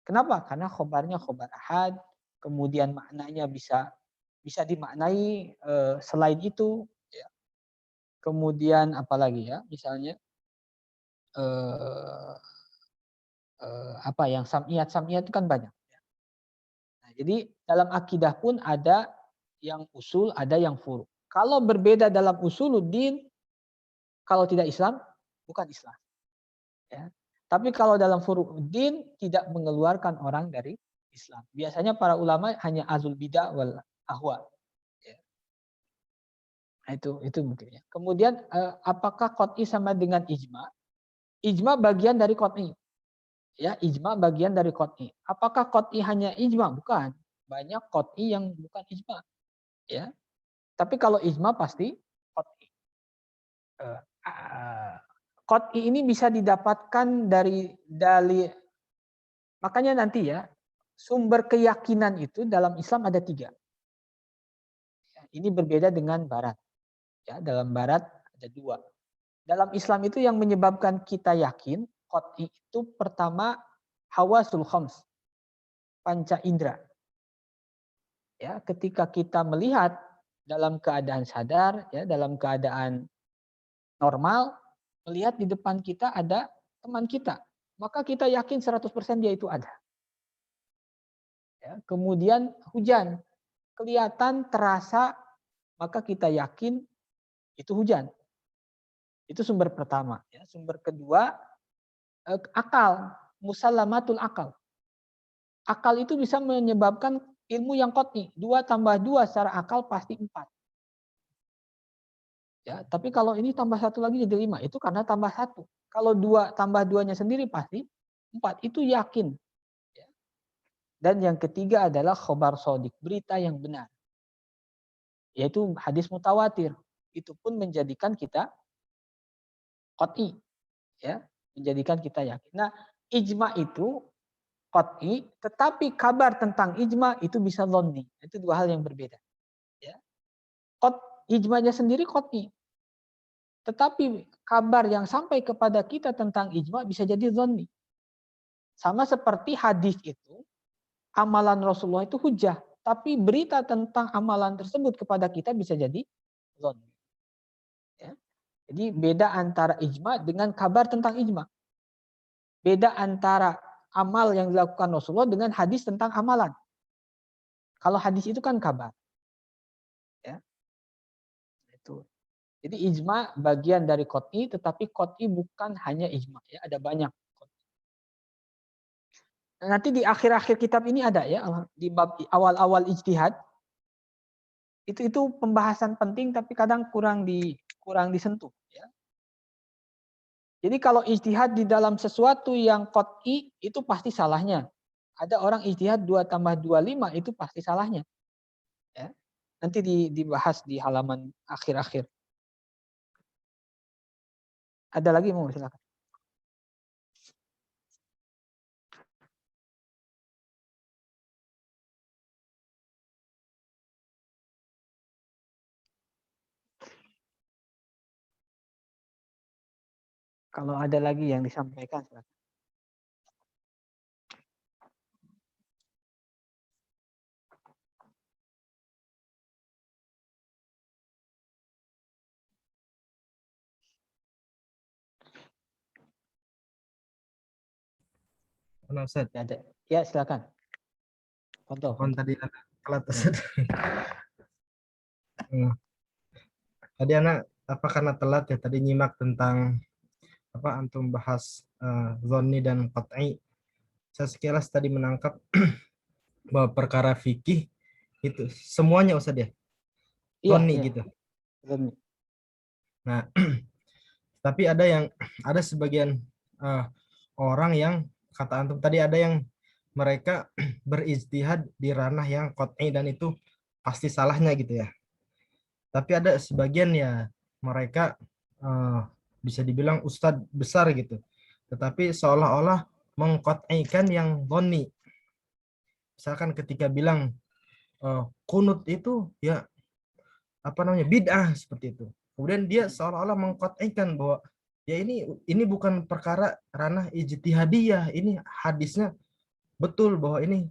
Kenapa? Karena khobarnya khobar ahad, kemudian maknanya bisa dimaknai selain itu. Ya. Kemudian apalagi ya, misalnya apa yang sam'iyat itu kan banyak. Nah, jadi dalam akidah pun ada yang usul, ada yang furu. Kalau berbeda dalam usuluddin, kalau tidak Islam, bukan Islam. Ya. Tapi kalau dalam furu'uddin tidak mengeluarkan orang dari Islam. Biasanya para ulama hanya azul bidah wal ahwa. Ya. Nah, itu mungkin ya. Kemudian apakah qat'i sama dengan ijma? Ijma bagian dari qat'i. Ya, ijma bagian dari qat'i. Apakah qat'i hanya ijma? Bukan. Banyak qat'i yang bukan ijma. Ya. Tapi kalau ijma pasti qat'i. Qat'i ini bisa didapatkan dari makanya nanti ya, sumber keyakinan itu dalam Islam ada 3. Ya, ini berbeda dengan Barat. Ya, dalam Barat ada 2. Dalam Islam itu yang menyebabkan kita yakin qat'i itu pertama hawasul khams, panca indera. Ya, ketika kita melihat dalam keadaan sadar, ya, dalam keadaan normal, melihat di depan kita ada teman kita, maka kita yakin 100% dia itu ada. Ya, kemudian hujan, kelihatan, terasa, maka kita yakin itu hujan. Itu sumber pertama. Ya. Sumber kedua, akal, musallamatul akal. Akal itu bisa menyebabkan ilmu yang qat'i. 2 tambah 2 secara akal pasti 4. Ya, tapi kalau ini tambah 1 lagi jadi 5, itu karena tambah 1. Kalau 2 tambah 2-nya sendiri pasti 4, itu yakin. Ya. Dan yang ketiga adalah khobar sodik, berita yang benar. Yaitu hadis mutawatir. Itu pun menjadikan kita qat'i, ya, menjadikan kita yakin. Nah, ijma itu qat'i, tetapi kabar tentang ijma itu bisa dhanni. Itu 2 hal yang berbeda. Ya. Ijma'nya sendiri qat'i. Tetapi kabar yang sampai kepada kita tentang ijma bisa jadi dhanni. Sama seperti hadis itu, amalan Rasulullah itu hujah. Tapi berita tentang amalan tersebut kepada kita bisa jadi dhanni. Ya. Jadi beda antara ijma dengan kabar tentang ijma. Beda antara amal yang dilakukan Rasulullah dengan hadis tentang amalan. Kalau hadis itu kan kabar. Ya. Itu. Jadi ijma bagian dari qat'i, tetapi qat'i bukan hanya ijma, ya, ada banyak. Nanti di akhir-akhir kitab ini ada ya, di bab awal-awal ijtihad. Itu pembahasan penting tapi kadang kurang disentuh, ya. Jadi kalau ijtihad di dalam sesuatu yang qat'i itu pasti salahnya. Ada orang ijtihad 2 tambah 2 5 itu pasti salahnya. Ya. Nanti dibahas di halaman akhir-akhir. Ada lagi mau silakan. Kalau ada lagi yang disampaikan silakan. Halo Ustaz. Ada. Ya silakan. Foto. Tadi telat Ustaz. Tadi anak karena telat ya tadi nyimak tentang antum bahas zonni dan qat'i. Saya sekilas tadi menangkap bahwa perkara fikih itu semuanya Ustaz ya. Zonni Iya. gitu. Zonni. Nah, tapi ada sebagian orang yang kata antum tadi ada yang mereka berijtihad di ranah yang qat'i dan itu pasti salahnya gitu ya. Tapi ada sebagian ya mereka bisa dibilang ustadz besar gitu. Tetapi seolah-olah mengqat'ikan yang dhonni. Misalkan ketika bilang kunut itu ya bid'ah seperti itu. Kemudian dia seolah-olah mengqat'ikan bahwa ya ini bukan perkara ranah ijtihadiyah, ini hadisnya betul bahwa ini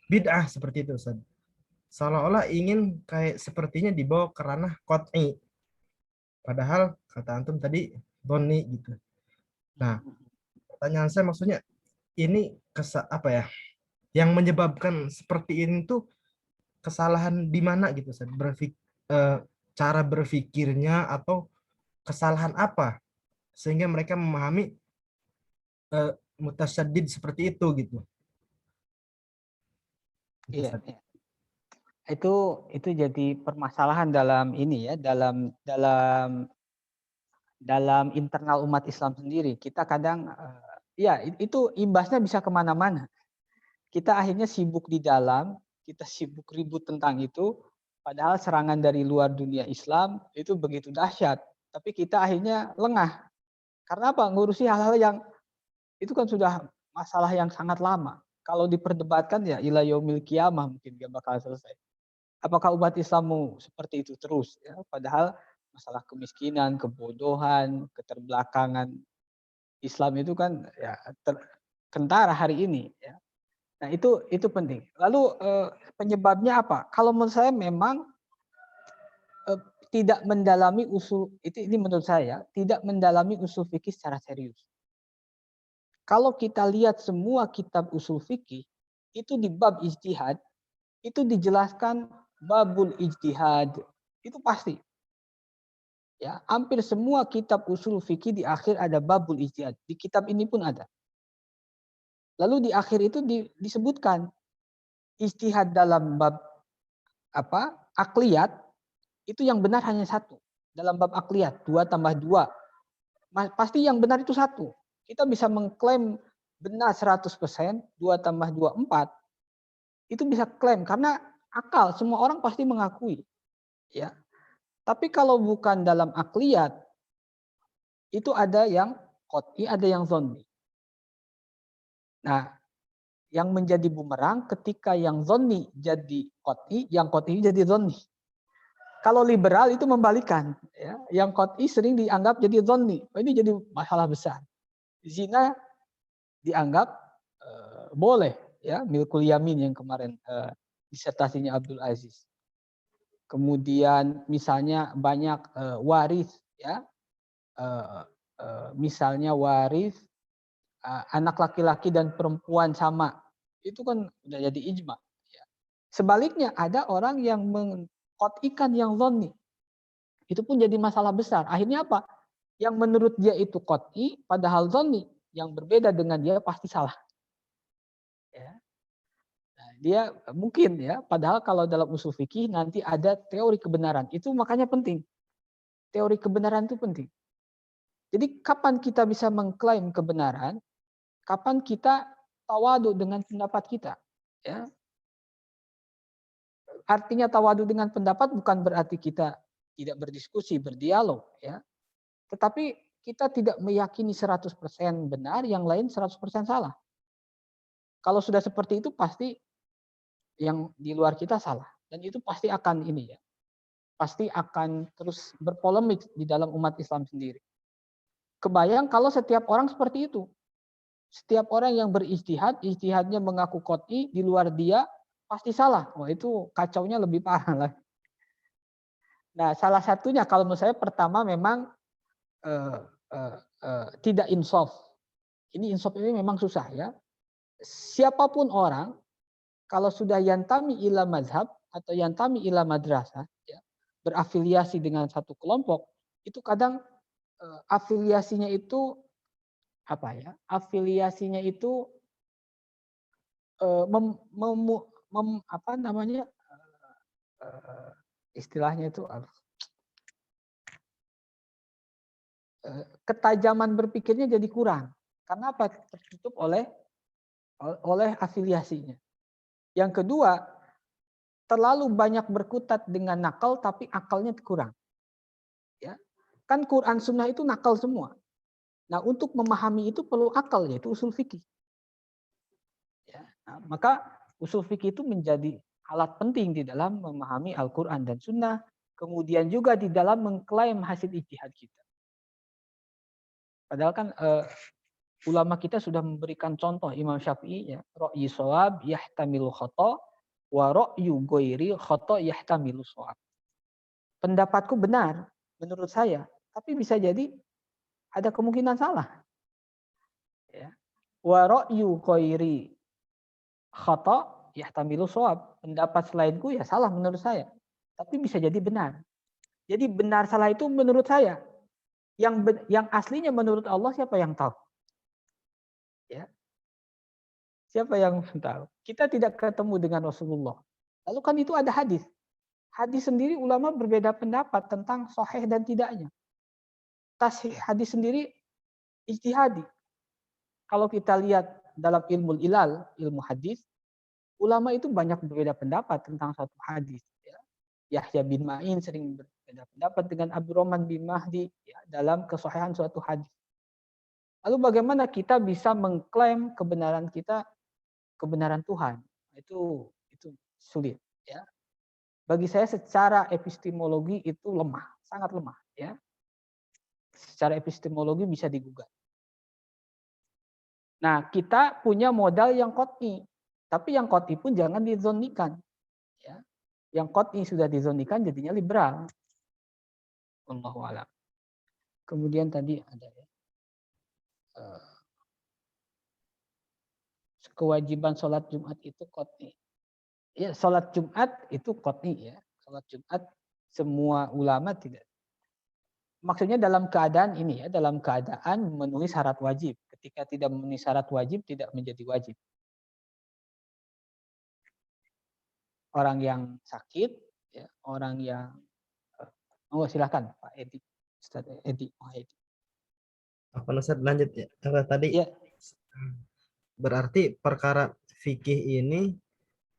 bid'ah seperti itu Ustaz. Seolah-olah ingin kayak sepertinya dibawa ke ranah qat'i. Padahal kata antum tadi dhonni gitu. Nah, pertanyaan saya maksudnya ini yang menyebabkan seperti ini tuh kesalahan di mana gitu Ustaz? Cara berpikirnya atau kesalahan apa sehingga mereka memahami mutasyaddid seperti itu gitu. Iya, iya. Itu jadi permasalahan dalam ini ya, dalam internal umat Islam sendiri. Kita kadang ya itu imbasnya bisa kemana-mana. Kita akhirnya sibuk di dalam, kita sibuk ribut tentang itu, padahal serangan dari luar dunia Islam itu begitu dahsyat. Tapi kita akhirnya lengah. Karena apa? Ngurusi hal-hal yang itu kan sudah masalah yang sangat lama. Kalau diperdebatkan ya ila yaumil qiyamah mungkin gak bakal selesai. Apakah umat Islam mau seperti itu terus? Ya, padahal masalah kemiskinan, kebodohan, keterbelakangan Islam itu kan ya kentara hari ini. Ya. Nah itu penting. Lalu penyebabnya apa? Kalau menurut saya memang tidak mendalami usul ini menurut saya tidak mendalami usul fikih secara serius. Kalau kita lihat semua kitab usul fikih itu di bab ijtihad itu dijelaskan babul ijtihad. Itu pasti. Ya, hampir semua kitab usul fikih di akhir ada babul ijtihad. Di kitab ini pun ada. Lalu di akhir itu disebutkan ijtihad dalam bab akliyat itu yang benar hanya satu. Dalam bab akliyat 2 tambah 2. Pasti yang benar itu satu. Kita bisa mengklaim benar 100%, 2 tambah 2 4. Itu bisa klaim karena akal, semua orang pasti mengakui. Ya. Tapi kalau bukan dalam akliyat, itu ada yang qot'i, ada yang zonni. Nah, yang menjadi bumerang ketika yang zonni jadi qot'i, yang qot'i jadi zonni. Kalau liberal itu membalikan. Ya. Yang qot'i sering dianggap jadi zonni. Ini jadi masalah besar. Zina dianggap boleh. Ya, milkul yamin yang kemarin disertasinya Abdul Aziz. Kemudian misalnya banyak waris, ya, misalnya waris anak laki-laki dan perempuan sama, itu kan udah jadi ijma. Ya. Sebaliknya ada orang yang mengqot'ikan yang zonni, itu pun jadi masalah besar. Akhirnya apa? Yang menurut dia itu qot'i, padahal zonni, yang berbeda dengan dia pasti salah. Ya. Dia mungkin ya, padahal kalau dalam usul fikih nanti ada teori kebenaran. Itu makanya penting. Teori kebenaran itu penting. Jadi kapan kita bisa mengklaim kebenaran? Kapan kita tawadu dengan pendapat kita? Ya. Artinya tawadu dengan pendapat bukan berarti kita tidak berdiskusi, berdialog. Ya. Tetapi kita tidak meyakini 100% benar, yang lain 100% salah. Kalau sudah seperti itu pasti yang di luar kita salah, dan itu pasti akan pasti akan terus berpolemik di dalam umat Islam sendiri. Kebayang kalau setiap orang seperti itu, setiap orang yang berijtihad, ijtihadnya mengaku qot'i, di luar dia pasti salah. Wah, itu kacaunya lebih parah lah. Nah, salah satunya kalau menurut saya pertama memang tidak insaf. Ini insaf ini memang susah ya. Siapapun orang kalau sudah yantami ila mazhab atau yantami ila madrasah, ya, berafiliasi dengan satu kelompok, itu kadang afiliasinya itu afiliasinya itu istilahnya itu ketajaman berpikirnya jadi kurang. Karena apa? Tertutup oleh afiliasinya. Yang kedua, terlalu banyak berkutat dengan nakal tapi akalnya kurang. Ya. Kan Quran Sunnah itu nakal semua. Nah, untuk memahami itu perlu akal, yaitu usul fikih. Ya. Nah, maka usul fikih itu menjadi alat penting di dalam memahami Al-Quran dan Sunnah, kemudian juga di dalam mengklaim hasil ijtihad kita. Padahal kan ulama kita sudah memberikan contoh, Imam Syafi'i, ya, ra'yi shawab yahtamilu khata wa ra'yu ghairi khata yahtamilu shawab. Pendapatku benar menurut saya, tapi bisa jadi ada kemungkinan salah. Ya. Wa ra'yu ghairi khata yahtamilu shawab. Pendapat selainku ya salah menurut saya, tapi bisa jadi benar. Jadi benar salah itu menurut saya. Yang aslinya menurut Allah siapa yang tahu? Ya. Siapa yang tahu? Kita tidak ketemu dengan Rasulullah. Lalu kan itu ada hadis. Hadis sendiri ulama berbeda pendapat tentang sahih dan tidaknya. Tasih hadis sendiri ijtihadi. Kalau kita lihat dalam ilmu ilal, ilmu hadis, ulama itu banyak berbeda pendapat tentang satu hadis. Ya. Yahya bin Ma'in sering berbeda pendapat dengan Abdurrahman bin Mahdi, ya, dalam kesahihan suatu hadis. Lalu bagaimana kita bisa mengklaim kebenaran kita, kebenaran Tuhan? Itu sulit, ya. Bagi saya secara epistemologi itu lemah, sangat lemah, ya. Secara epistemologi bisa digugat. Nah, kita punya modal yang qot'i, tapi yang qot'i pun jangan dizonnikan, ya. Yang qot'i sudah dizonnikan jadinya liberal. Wallahu a'lam. Kemudian tadi ada ya, kewajiban sholat Jumat itu qot'i. Ya, sholat Jumat itu qot'i ya. Sholat Jumat semua ulama tidak. Maksudnya dalam keadaan ini ya, dalam keadaan memenuhi syarat wajib. Ketika tidak memenuhi syarat wajib, tidak menjadi wajib. Orang yang sakit, ya, orang yang silakan Pak Edi, Ustaz Edi, Apa Ustaz lanjut ya? Apa tadi? Ya, Berarti perkara fikih ini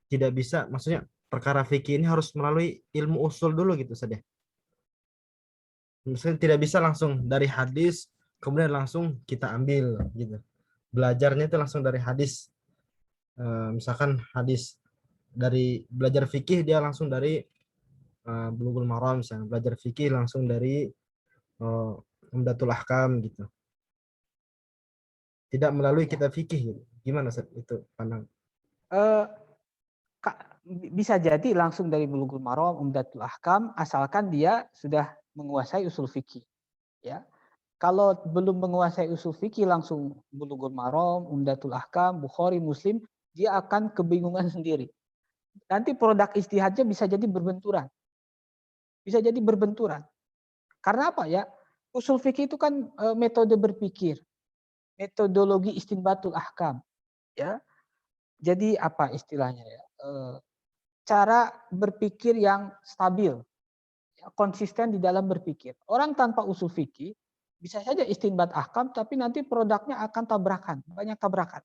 tidak bisa, maksudnya perkara fikih ini harus melalui ilmu usul dulu gitu saja. Maksudnya tidak bisa langsung dari hadis kemudian langsung kita ambil gitu. Belajarnya itu langsung dari hadis. Misalkan hadis dari belajar fikih dia langsung dari Bulughul Maram misalnya, belajar fikih langsung dari Umdatul Ahkam gitu. Tidak melalui kita fikih gitu. Gimana Ustaz itu pandang? Bisa jadi langsung dari Bulughul Maram, Umdatul Ahkam, asalkan dia sudah menguasai usul fikih. Ya, kalau belum menguasai usul fikih langsung Bulughul Maram, Umdatul Ahkam, Bukhari, Muslim, dia akan kebingungan sendiri. Nanti produk ijtihadnya bisa jadi berbenturan. Bisa jadi berbenturan. Karena apa ya? Usul fikih itu kan metode berpikir, metodologi istinbatul ahkam, ya. Jadi apa istilahnya ya? Cara berpikir yang stabil, ya, konsisten di dalam berpikir. Orang tanpa usul fikih bisa saja istinbat ahkam, tapi nanti produknya akan tabrakan, banyak tabrakan.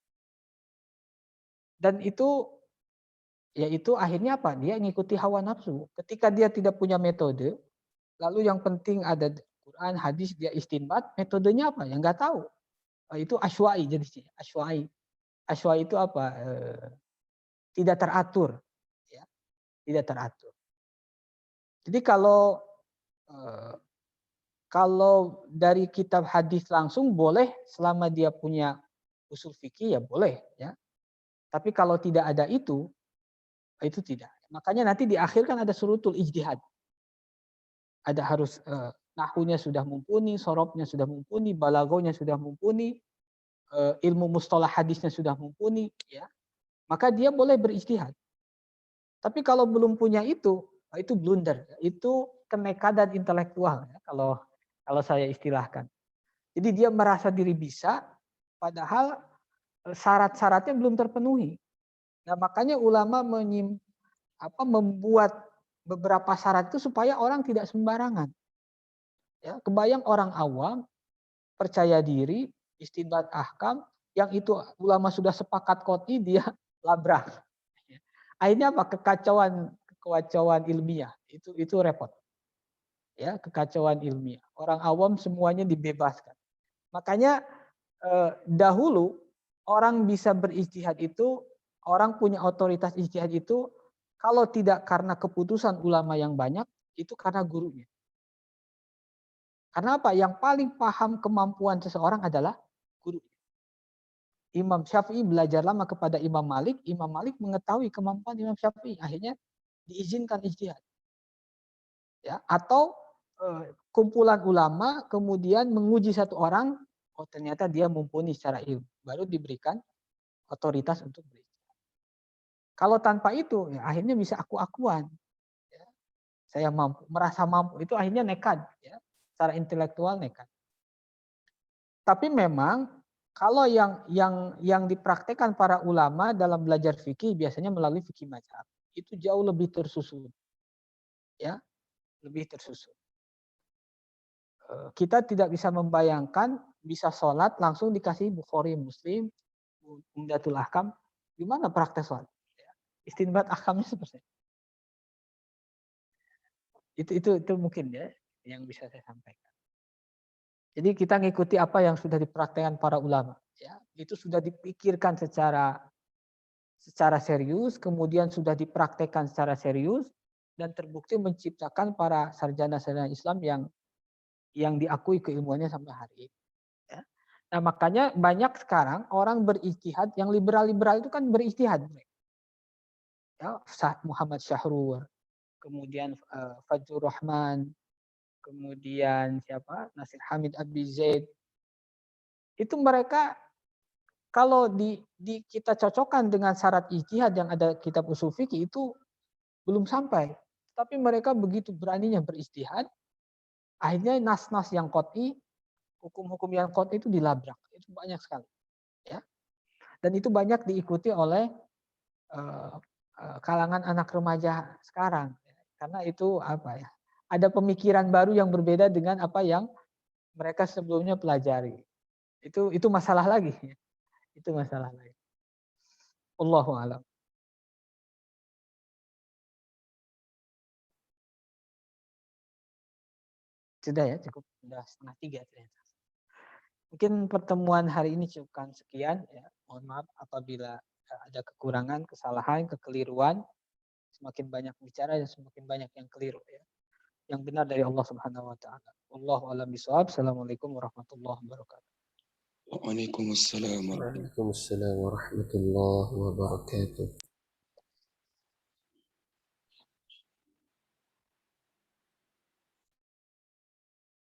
Dan itu yaitu akhirnya apa? Dia mengikuti hawa nafsu. Ketika dia tidak punya metode, lalu yang penting ada Quran, hadis, dia istinbat, metodenya apa? Ya nggak tahu. Itu asywa'i jadinya. Asywa'i. Asywa'i itu apa? Tidak teratur. Ya, tidak teratur. Jadi kalau dari kitab hadis langsung boleh selama dia punya usul fikih ya boleh ya. Tapi kalau tidak ada itu tidak. Makanya nanti di akhir kan ada surutul ijtihad. Ada harus nahwunya sudah mumpuni, sorobnya sudah mumpuni, balagonya sudah mumpuni, ilmu mustalah hadisnya sudah mumpuni, ya. Maka dia boleh berijtihad. Tapi kalau belum punya itu blunder, itu kenekadan intelektual ya, kalau saya istilahkan. Jadi dia merasa diri bisa, padahal syarat-syaratnya belum terpenuhi. Nah makanya ulama membuat beberapa syarat itu supaya orang tidak sembarangan. Ya, kebayang orang awam percaya diri, istinbat ahkam, yang itu ulama sudah sepakat qot'i dia labrak. Akhirnya apa? Kekacauan ilmiah. Itu repot. Ya, kekacauan ilmiah. Orang awam semuanya dibebaskan. Makanya dahulu orang bisa berijtihad itu, orang punya otoritas ijtihad itu kalau tidak karena keputusan ulama yang banyak, itu karena gurunya. Karena apa? Yang paling paham kemampuan seseorang adalah guru. Imam Syafi'i belajar lama kepada Imam Malik mengetahui kemampuan Imam Syafi'i, akhirnya diizinkan ijtihad. Ya, atau kumpulan ulama kemudian menguji satu orang, oh ternyata dia mumpuni secara ilmu, baru diberikan otoritas untuk berijtihad. Kalau tanpa itu, ya akhirnya bisa aku-akuan. Ya, saya mampu, merasa mampu, itu akhirnya nekat. Ya, secara intelektual nekat. Tapi memang kalau yang dipraktekkan para ulama dalam belajar fikih biasanya melalui fikih mazhab. Itu jauh lebih tersusun. Ya, lebih tersusun. Kita tidak bisa membayangkan bisa sholat langsung dikasih Bukhari, Muslim, Umdatul Ahkam. Gimana praktek sholat? Istinbat ahkamnya seperti itu mungkin ya yang bisa saya sampaikan. Jadi kita ngikuti apa yang sudah dipraktekkan para ulama. Ya, itu sudah dipikirkan secara serius, kemudian sudah dipraktekkan secara serius, dan terbukti menciptakan para sarjana-sarjana Islam yang diakui keilmuannya sampai hari ini. Ya. Nah makanya banyak sekarang orang berijtihad, yang liberal-liberal itu kan berijtihad. Ya, Muhammad Syahrur, kemudian Fajrul Rahman, kemudian siapa? Nasir Hamid Abi Zaid. Itu mereka kalau kita cocokkan dengan syarat ijtihad yang ada kitab usul fikih itu belum sampai. Tapi mereka begitu beraninya berijtihad, akhirnya nas-nas yang qat'i, hukum-hukum yang qat'i itu dilabrak. Itu banyak sekali. Ya. Dan itu banyak diikuti oleh kalangan anak remaja sekarang. Karena itu apa ya? Ada pemikiran baru yang berbeda dengan apa yang mereka sebelumnya pelajari. Itu masalah lagi. Itu masalah lagi. Allahu a'lam. Sudah ya, cukup. Sudah 2:30 ternyata. Mungkin pertemuan hari ini cukupkan sekian. Ya. Mohon maaf apabila ada kekurangan, kesalahan, kekeliruan. Semakin banyak bicara dan semakin banyak yang keliru. Ya. Yang benar dari Allah Subhanahu wa taala. Wallahu a'lam bishawab. Assalamualaikum warahmatullahi wabarakatuh. Waalaikumsalam warahmatullahi wabarakatuh.